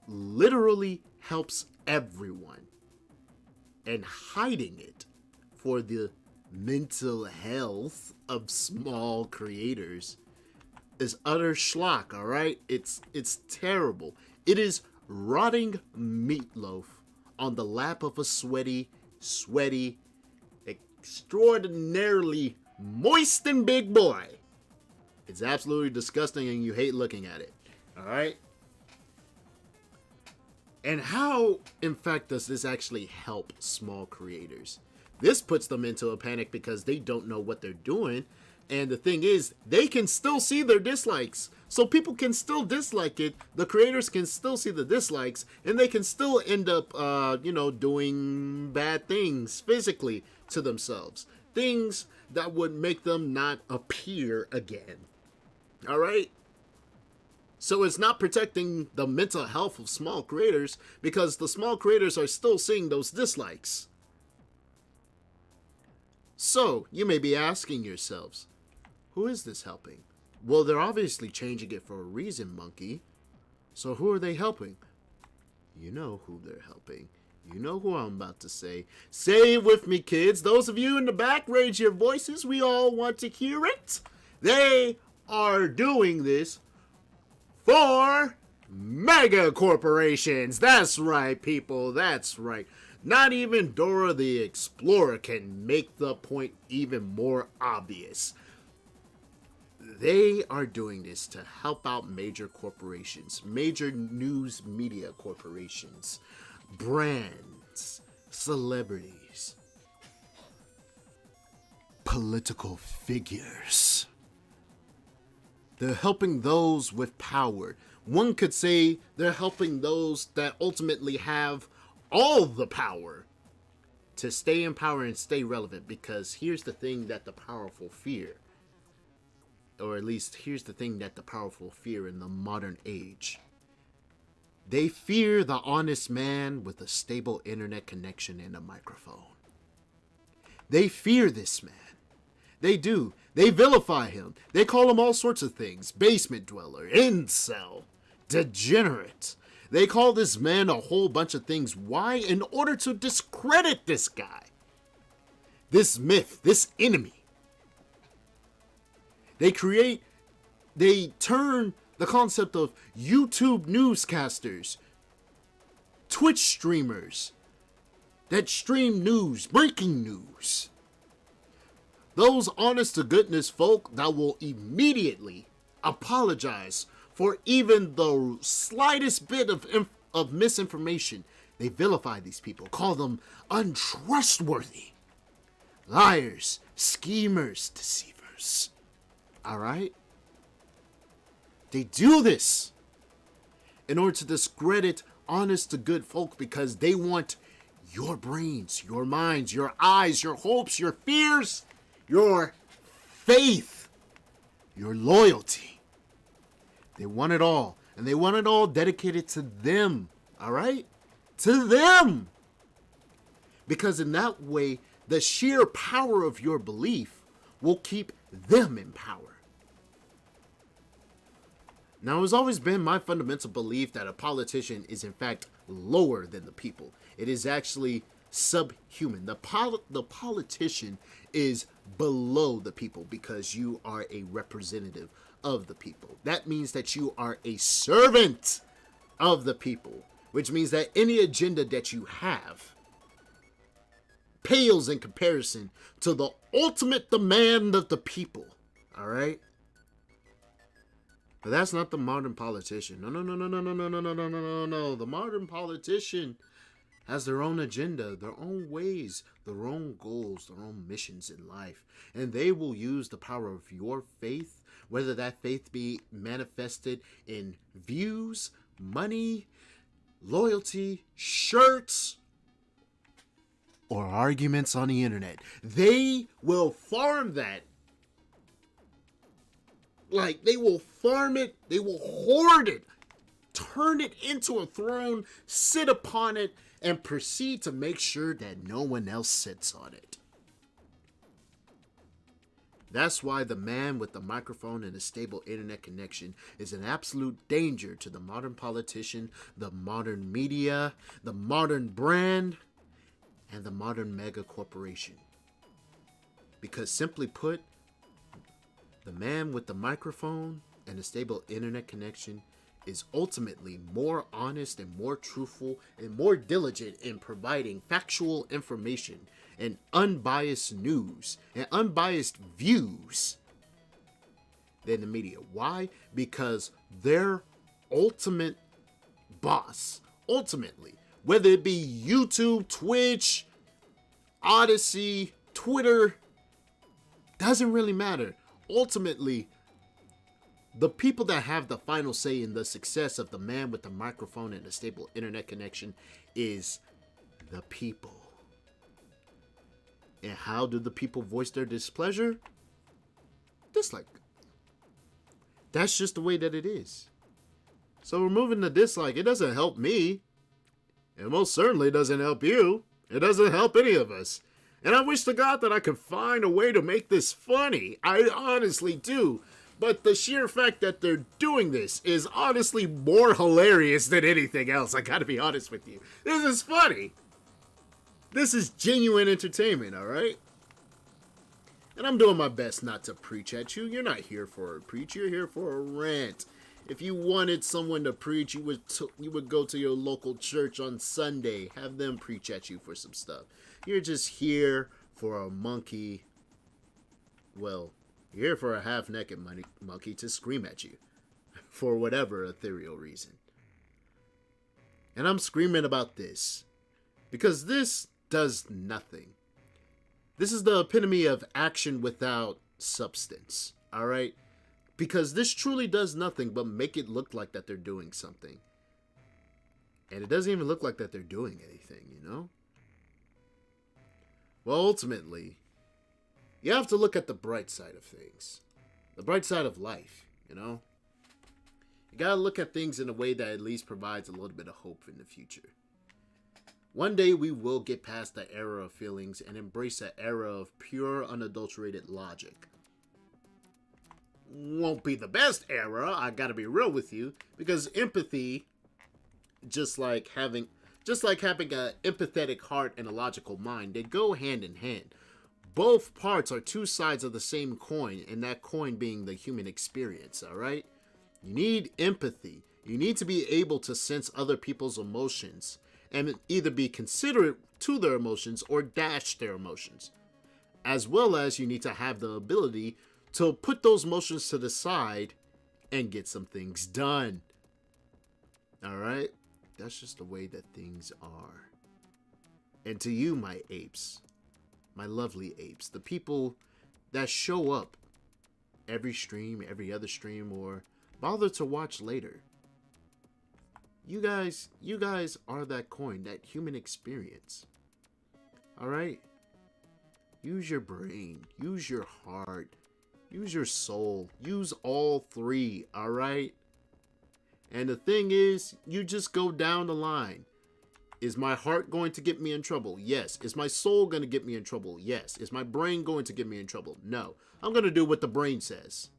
literally helps everyone. And hiding it for the mental health of small creators is utter schlock, alright? It's terrible. It is rotting meatloaf on the lap of a sweaty, extraordinarily moist and big boy. It's absolutely disgusting and you hate looking at it. Alright? And how, in fact, does this actually help small creators? This puts them into a panic because they don't know what they're doing. And the thing is, they can still see their dislikes. So people can still dislike it. The creators can still see the dislikes. And they can still end up, doing bad things physically to themselves. Things that would make them not appear again. All right? So it's not protecting the mental health of small creators because the small creators are still seeing those dislikes. So you may be asking yourselves, who is this helping? Well, they're obviously changing it for a reason, monkey. So who are they helping? You know who they're helping. You know who I'm about to say. Say it with me, kids. Those of you in the back, raise your voices. We all want to hear it. They are doing this for mega corporations. That's right, people. That's right. Not even Dora the Explorer can make the point even more obvious. They are doing this to help out major corporations, major news media corporations, brands, celebrities, political figures. They're helping those with power. One could say they're helping those that ultimately have all the power to stay in power and stay relevant. Because here's the thing that the powerful fear. Or at least here's the thing that the powerful fear in the modern age. They fear the honest man with a stable internet connection and a microphone. They fear this man. They do. They vilify him. They call him all sorts of things. Basement dweller, incel, degenerate. They call this man a whole bunch of things. Why? In order to discredit this guy. This myth, this enemy. They turn the concept of YouTube newscasters, Twitch streamers that stream news, breaking news. Those honest to goodness folk that will immediately apologize for even the slightest bit of misinformation. They vilify these people, call them untrustworthy, liars, schemers, deceivers. Alright? They do this in order to discredit honest to good folk because they want your brains, your minds, your eyes, your hopes, your fears, your faith, your loyalty. They want it all. And they want it all dedicated to them. Alright? To them. Because in that way, the sheer power of your belief will keep them in power. Now, it's always been my fundamental belief that a politician is in fact lower than the people. It is actually subhuman. The politician is below the people because you are a representative of the people. That means that you are a servant of the people, which means that any agenda that you have pales in comparison to the ultimate demand of the people. All right? But that's not the modern politician. No. The modern politician has their own agenda, their own ways, their own goals, their own missions in life. And they will use the power of your faith, whether that faith be manifested in views, money, loyalty, shirts, or arguments on the internet. They will farm that. Like, they will farm it, they will hoard it, turn it into a throne, sit upon it, and proceed to make sure that no one else sits on it. That's why the man with the microphone and a stable internet connection is an absolute danger to the modern politician, the modern media, the modern brand, and the modern mega corporation. Because simply put, the man with the microphone and a stable internet connection is ultimately more honest and more truthful and more diligent in providing factual information and unbiased news and unbiased views than the media. Why? Because their ultimate boss, ultimately, whether it be YouTube, Twitch, Odyssey, Twitter, doesn't really matter. Ultimately, the people that have the final say in the success of the man with the microphone and a stable internet connection is the people. And how do the people voice their displeasure? Dislike. That's just the way that it is. So removing the dislike, it doesn't help me. It most certainly doesn't help you. It doesn't help any of us. And I wish to God that I could find a way to make this funny. I honestly do. But the sheer fact that they're doing this is honestly more hilarious than anything else. I gotta be honest with you. This is funny. This is genuine entertainment, alright? And I'm doing my best not to preach at you. You're not here for a preach. You're here for a rant. If you wanted someone to preach, you would go to your local church on Sunday. Have them preach at you for some stuff. You're just here for a monkey. Well, you're here for a half-naked monkey to scream at you. For whatever ethereal reason. And I'm screaming about this. Because this does nothing. This is the epitome of action without substance. Alright? Because this truly does nothing but make it look like that they're doing something. And it doesn't even look like that they're doing anything, you know? Well, ultimately, you have to look at the bright side of things. The bright side of life, you know? You gotta look at things in a way that at least provides a little bit of hope in the future. One day we will get past the era of feelings and embrace an era of pure, unadulterated logic. Won't be the best era, I gotta be real with you, because empathy, just like having an empathetic heart and a logical mind, they go hand in hand. Both parts are two sides of the same coin, and that coin being the human experience, alright? You need empathy. You need to be able to sense other people's emotions and either be considerate to their emotions or dash their emotions. As well as you need to have the ability to put those emotions to the side and get some things done. Alright? That's just the way that things are. And to you, my apes, my lovely apes, the people that show up every stream, every other stream, or bother to watch later. You guys are that coin, that human experience. Alright? Use your brain. Use your heart. Use your soul. Use all three, alright? And the thing is, you just go down the line. Is my heart going to get me in trouble? Yes. Is my soul going to get me in trouble? Yes. Is my brain going to get me in trouble? No. I'm going to do what the brain says.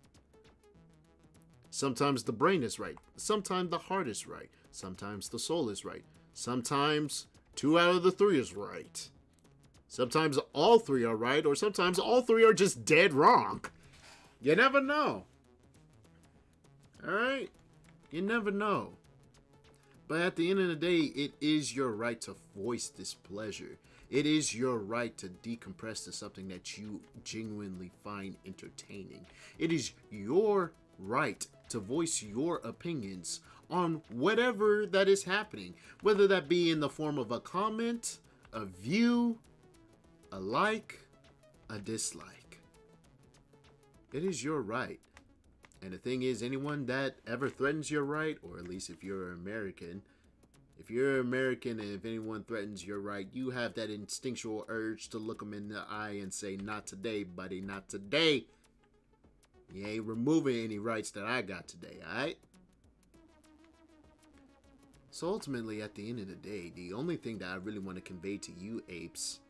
Sometimes the brain is right. Sometimes the heart is right. Sometimes the soul is right. Sometimes 2 out of the 3 is right. Sometimes all 3 are right, or sometimes all 3 are just dead wrong. You never know. Alright? You never know. But at the end of the day, it is your right to voice displeasure. It is your right to decompress to something that you genuinely find entertaining. It is your right to voice your opinions on whatever that is happening. Whether that be in the form of a comment, a view, a like, a dislike. It is your right. And the thing is, anyone that ever threatens your right, or at least if you're American, If you're American and if anyone threatens your right, you have that instinctual urge to look them in the eye and say, not today, buddy, not today. You ain't removing any rights that I got today, alright? So ultimately, at the end of the day, the only thing that I really want to convey to you apes,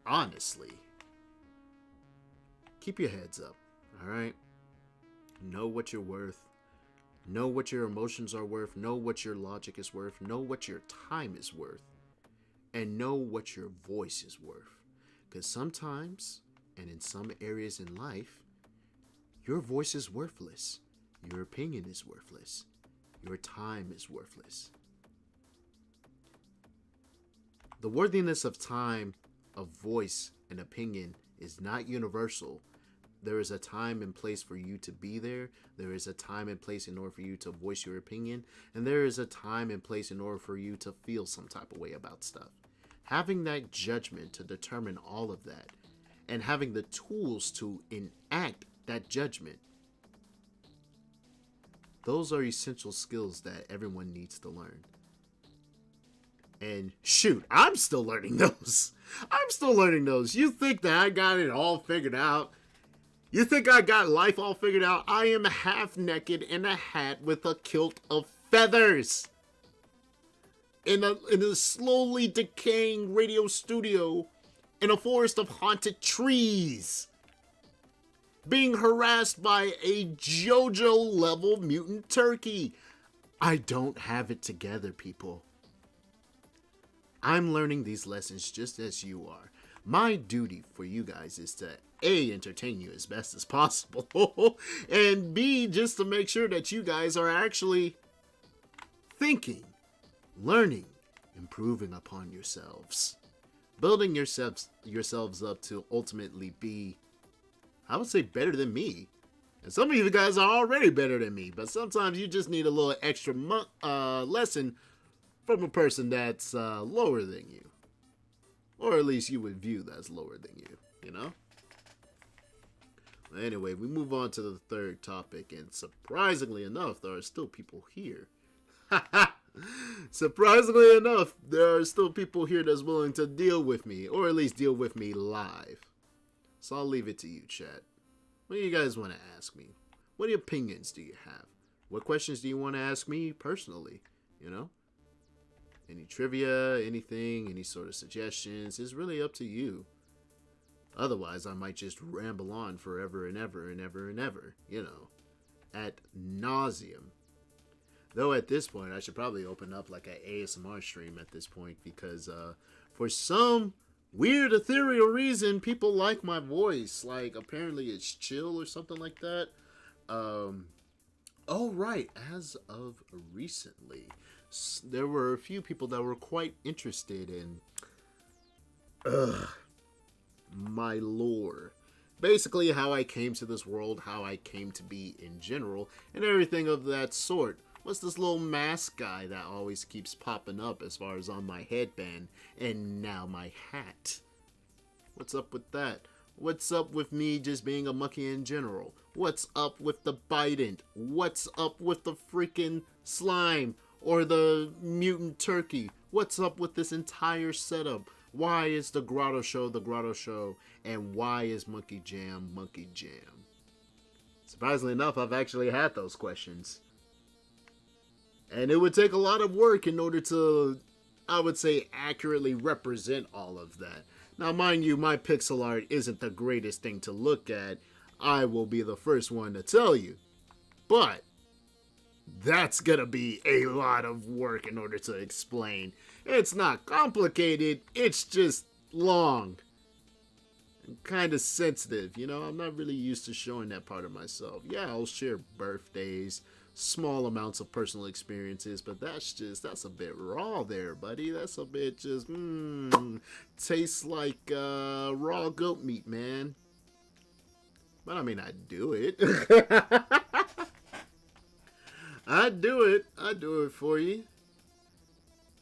honestly, keep your heads up, alright? Know what you're worth. Know what your emotions are worth. Know what your logic is worth. Know what your time is worth. And know what your voice is worth. Because sometimes, and in some areas in life, your voice is worthless. Your opinion is worthless. Your time is worthless. The worthiness of time, of voice, and opinion is not universal. There is a time and place for you to be there. There is a time and place in order for you to voice your opinion. And there is a time and place in order for you to feel some type of way about stuff. Having that judgment to determine all of that, and having the tools to enact that judgment, those are essential skills that everyone needs to learn. And shoot, I'm still learning those. You think that I got it all figured out? You think I got life all figured out? I am half naked in a hat with a kilt of feathers. In a slowly decaying radio studio in a forest of haunted trees. Being harassed by a JoJo level mutant turkey. I don't have it together, people. I'm learning these lessons just as you are. My duty for you guys is to A, entertain you as best as possible, and B, just to make sure that you guys are actually thinking, learning, improving upon yourselves, building yourselves up to ultimately be, I would say, better than me. And some of you guys are already better than me, but sometimes you just need a little extra lesson from a person that's lower than you. Or at least you would view that's lower than you, you know? Anyway, we move on to the third topic, and surprisingly enough, there are still people here. Surprisingly enough, there are still people here that's willing to deal with me, or at least deal with me live. So I'll leave it to you, chat. What do you guys want to ask me? What opinions do you have? What questions do you want to ask me personally, you know? Any trivia, anything, any sort of suggestions, is really up to you. Otherwise, I might just ramble on forever and ever and ever and ever, you know, ad nauseum. Though at this point, I should probably open up like an ASMR stream at this point because for some weird ethereal reason, people like my voice. Like, apparently it's chill or something like that. Oh, right. As of recently, there were a few people that were quite interested in my lore. Basically, how I came to this world, how I came to be in general, and everything of that sort. What's this little mask guy that always keeps popping up as far as on my headband and now my hat? What's up with that? What's up with me just being a monkey in general? What's up with the Bident? What's up with the freaking slime? Or the mutant turkey? What's up with this entire setup? Why is the Grotto Show the Grotto Show? And why is Monkey Jam Monkey Jam? Surprisingly enough, I've actually had those questions. And it would take a lot of work in order to, I would say, accurately represent all of that. Now, mind you, my pixel art isn't the greatest thing to look at. I will be the first one to tell you. But that's gonna be a lot of work in order to explain. It's not complicated, it's just long. And kind of sensitive, you know? I'm not really used to showing that part of myself. Yeah, I'll share birthdays, small amounts of personal experiences, but that's a bit raw there, buddy. That's a bit just, tastes like raw goat meat, man. But I mean, I'd do it. I'd do it for you.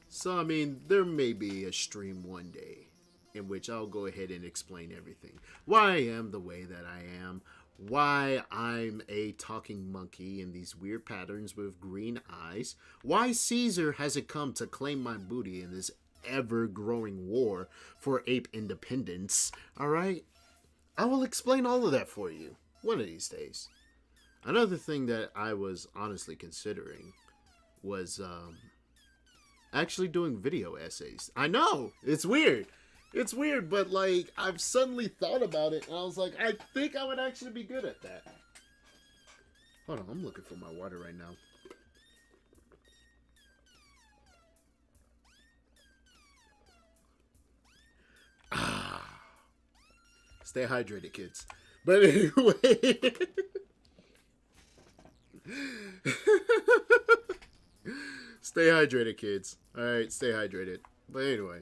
So, I mean, there may be a stream one day in which I'll go ahead and explain everything. Why I am the way that I am. why I'm a talking monkey in these weird patterns with green eyes, why Caesar hasn't come to claim my booty in this ever growing war for ape independence. Alright? I will explain all of that for you one of these days. Another thing that I was honestly considering was actually doing video essays. I know, it's weird. It's weird, but like I've suddenly thought about it and I was like, I think I would actually be good at that. Hold on, I'm looking for my water right now. Stay hydrated, kids. But anyway. Stay hydrated, kids. Alright, stay hydrated. But anyway.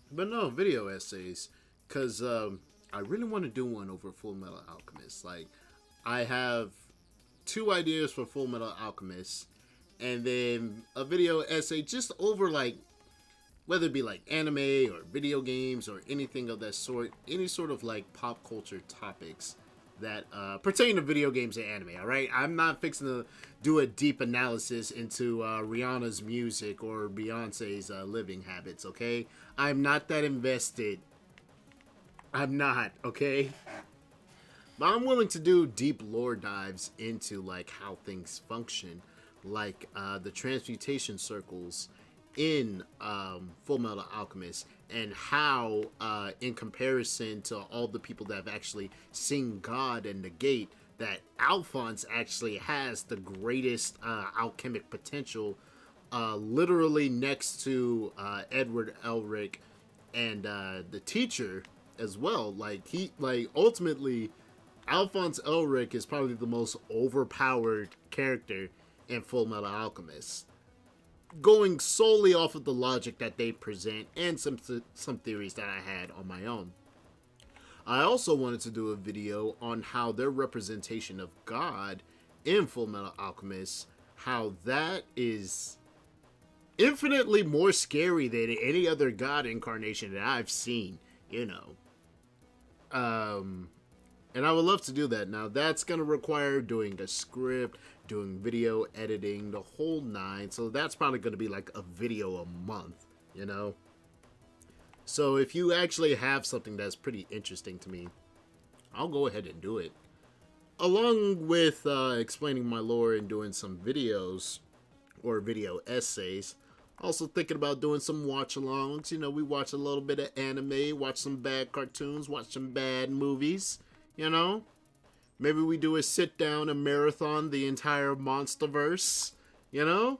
But no, video essays. Because I really want to do one over Full Metal Alchemist. Like, I have 2 ideas for Full Metal Alchemist. And then a video essay just over, like, whether it be like anime or video games or anything of that sort. Any sort of, like, pop culture topics that pertain to video games and anime, alright? I'm not fixing to do a deep analysis into Rihanna's music or Beyonce's living habits, okay? I'm not that invested. I'm not, okay? But I'm willing to do deep lore dives into, like, how things function. Like, the transmutation circles in Full Metal Alchemist, and how in comparison to all the people that have actually seen God and the Gate, that Alphonse actually has the greatest alchemic potential, literally next to Edward Elric and the teacher as well. Like ultimately Alphonse Elric is probably the most overpowered character in Full Metal Alchemist, going solely off of the logic that they present and some theories that I had on my own. I also wanted to do a video on how their representation of God in Full Metal Alchemist, how that is infinitely more scary than any other God incarnation that I've seen, you know. And I would love to do that. Now, that's going to require doing a script, doing video editing, the whole 9. So that's probably going to be like a video a month, you know? So if you actually have something that's pretty interesting to me, I'll go ahead and do it. Along with explaining my lore and doing some videos or video essays, also thinking about doing some watch-alongs. You know, we watch a little bit of anime, watch some bad cartoons, watch some bad movies. You know, maybe we do a sit down and marathon the entire Monsterverse. You know,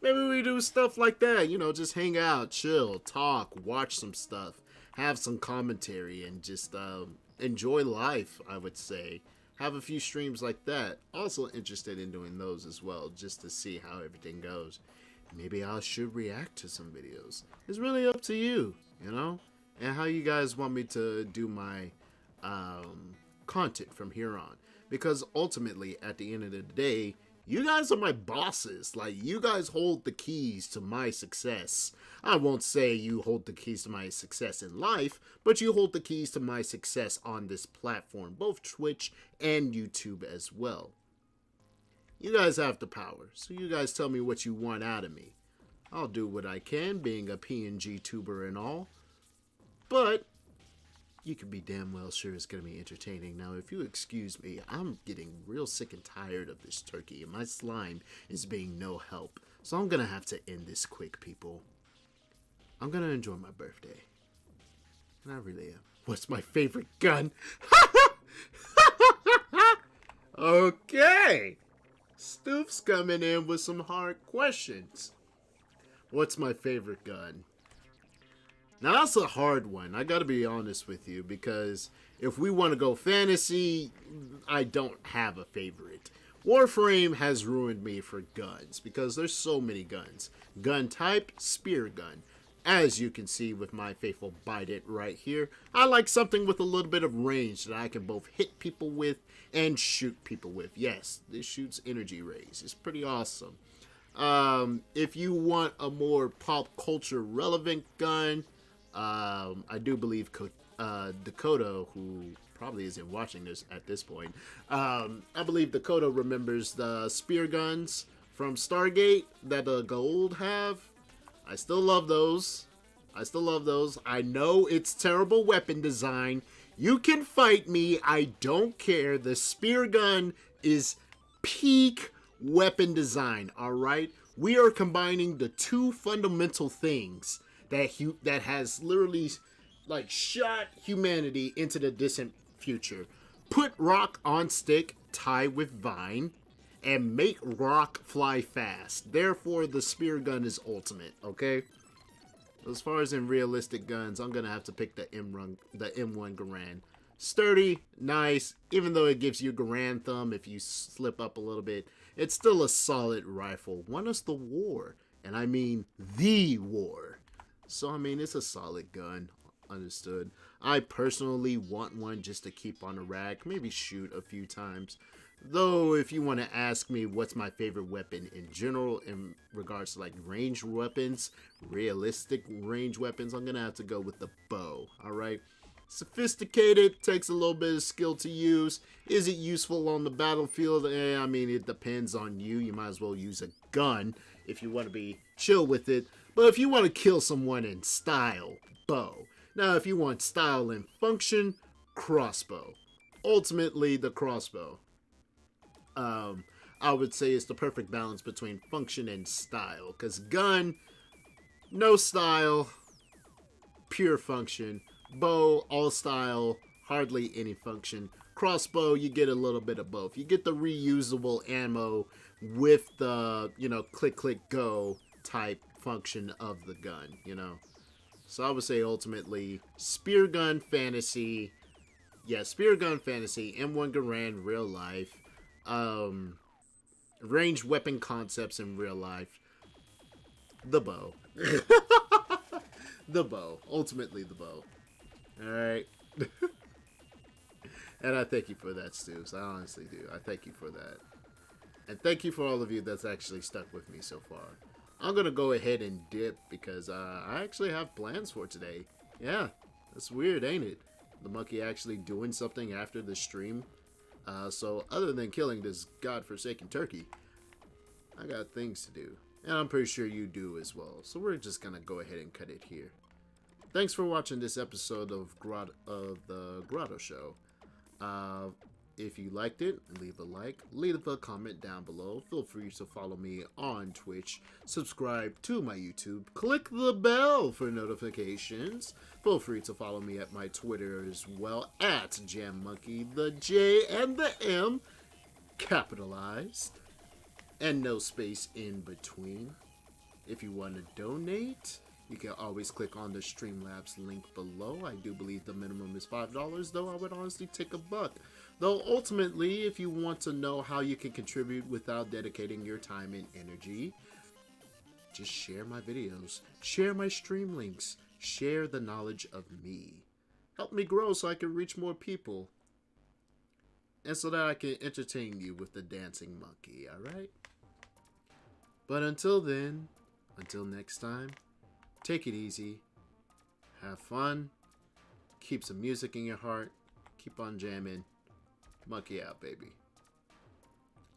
maybe we do stuff like that. You know, just hang out, chill, talk, watch some stuff, have some commentary, and just enjoy life. I would say have a few streams like that. Also interested in doing those as well, just to see how everything goes. Maybe I should react to some videos. It's really up to you. You know. And how you guys want me to do my content from here on. Because ultimately, at the end of the day, you guys are my bosses. Like, you guys hold the keys to my success. I won't say you hold the keys to my success in life, but you hold the keys to my success on this platform, both Twitch and YouTube as well. You guys have the power, so you guys tell me what you want out of me. I'll do what I can, being a PNG tuber and all. But you can be damn well sure it's going to be entertaining. Now, if you excuse me, I'm getting real sick and tired of this turkey, and my slime is being no help. So I'm going to have to end this quick, people. I'm going to enjoy my birthday. And I really am. What's my favorite gun? Okay. Stoof's coming in with some hard questions. What's my favorite gun? Now, that's a hard one. I gotta be honest with you, because if we want to go fantasy, I don't have a favorite. Warframe has ruined me for guns, because there's so many guns. Gun type, spear gun. As you can see with my faithful Bite It right here, I like something with a little bit of range that I can both hit people with and shoot people with. Yes, this shoots energy rays. It's pretty awesome. If you want a more pop culture relevant gun, I do believe Dakota, who probably isn't watching this at this point, I believe Dakota remembers the spear guns from Stargate that the Gold have. I still love those. I still love those. I know it's terrible weapon design. You can fight me. I don't care. The spear gun is peak weapon design, all right? We are combining the two fundamental things that has literally like shot humanity into the distant future. Put rock on stick, tie with vine, and make rock fly fast. Therefore, the spear gun is ultimate, okay? As far as in realistic guns, I'm gonna have to pick the M1 Garand. Sturdy, nice, even though it gives you Garand thumb if you slip up a little bit. It's still a solid rifle. Won us the war, and I mean the war. So, I mean, it's a solid gun, understood. I personally want one just to keep on the rack, maybe shoot a few times. Though, if you want to ask me what's my favorite weapon in general in regards to like ranged weapons, realistic range weapons, I'm going to have to go with the bow, alright? Sophisticated, takes a little bit of skill to use. Is it useful on the battlefield? I mean, it depends on you. You might as well use a gun if you want to be chill with it. But if you want to kill someone in style, bow. Now, if you want style and function, crossbow. Ultimately, the crossbow. I would say it's the perfect balance between function and style. Because gun, no style, pure function. Bow, all style, hardly any function. Crossbow, you get a little bit of both. You get the reusable ammo with the, click, click, go type function of the gun, So I would say ultimately, spear gun fantasy. Yeah, spear gun fantasy, M1 Garand real life. Ranged weapon concepts in real life. The bow. The bow. Ultimately the bow. Alright. And I thank you for that, Stu. I honestly do. I thank you for that. And thank you for all of you that's actually stuck with me so far. I'm going to go ahead and dip because I actually have plans for today. Yeah, that's weird, ain't it? The monkey actually doing something after the stream. So other than killing this godforsaken turkey, I got things to do. And I'm pretty sure you do as well. So we're just going to go ahead and cut it here. Thanks for watching this episode of the Grotto Show. If you liked it, leave a like, leave a comment down below. Feel free to follow me on Twitch, subscribe to my YouTube, click the bell for notifications. Feel free to follow me at my Twitter as well, at JamMonkey, the J and the M capitalized, and no space in between. If you want to donate, you can always click on the Streamlabs link below. I do believe the minimum is $5, though I would honestly take $1. Though ultimately, if you want to know how you can contribute without dedicating your time and energy, just share my videos, share my stream links, share the knowledge of me. Help me grow so I can reach more people. And so that I can entertain you with the dancing monkey, alright? But until then, until next time, take it easy, have fun, keep some music in your heart, keep on jamming, monkey out, baby.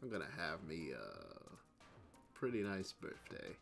I'm gonna have me a pretty nice birthday.